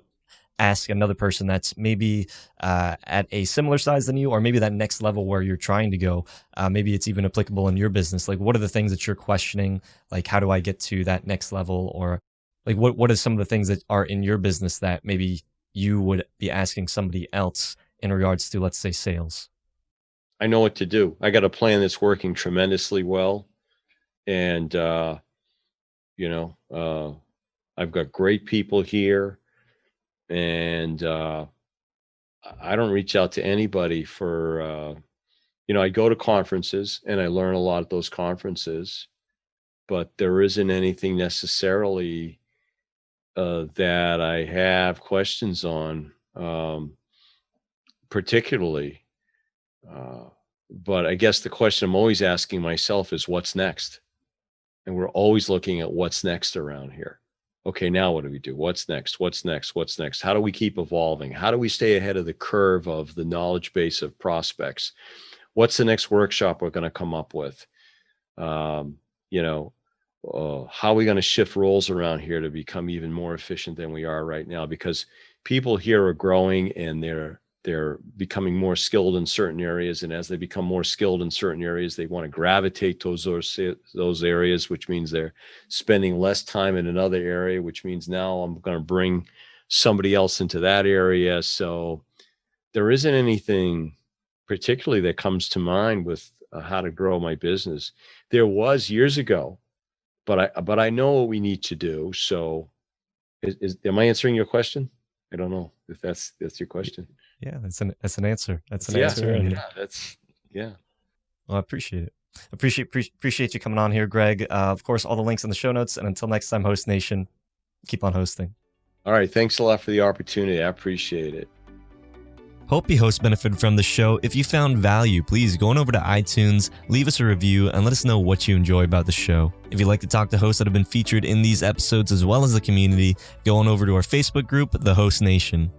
ask another person that's maybe at a similar size than you, or maybe that next level where you're trying to go? Maybe it's even applicable in your business. Like, what are the things that you're questioning? Like, how do I get to that next level? Or like, what are some of the things that are in your business that maybe you would be asking somebody else in regards to, let's say, sales? I know what to do. I got a plan that's working tremendously well. And, I've got great people here, and I don't reach out to anybody for, I go to conferences and I learn a lot at those conferences, but there isn't anything necessarily that I have questions on, particularly. But I guess the question I'm always asking myself is, what's next? And we're always looking at what's next around here. Okay, now what do we do? What's next? What's next? What's next? How do we keep evolving? How do we stay ahead of the curve of the knowledge base of prospects? What's the next workshop we're going to come up with? How are we going to shift roles around here to become even more efficient than we are right now? Because people here are growing and they're becoming more skilled in certain areas. And as they become more skilled in certain areas, they want to gravitate towards those areas, which means they're spending less time in another area, which means now I'm going to bring somebody else into that area. So there isn't anything particularly that comes to mind with how to grow my business. There was years ago, but I know what we need to do. So am I answering your question? I don't know if that's your question. Yeah, that's an answer. That's an Yeah, answer. Yeah. Well, I appreciate it. Appreciate you coming on here, Greg. Of course, all the links in the show notes. And until next time, Host Nation, keep on hosting. All right. Thanks a lot for the opportunity. I appreciate it. Hope you hosts benefited from the show. If you found value, please go on over to iTunes, leave us a review, and let us know what you enjoy about the show. If you'd like to talk to hosts that have been featured in these episodes as well as the community, go on over to our Facebook group, The Host Nation.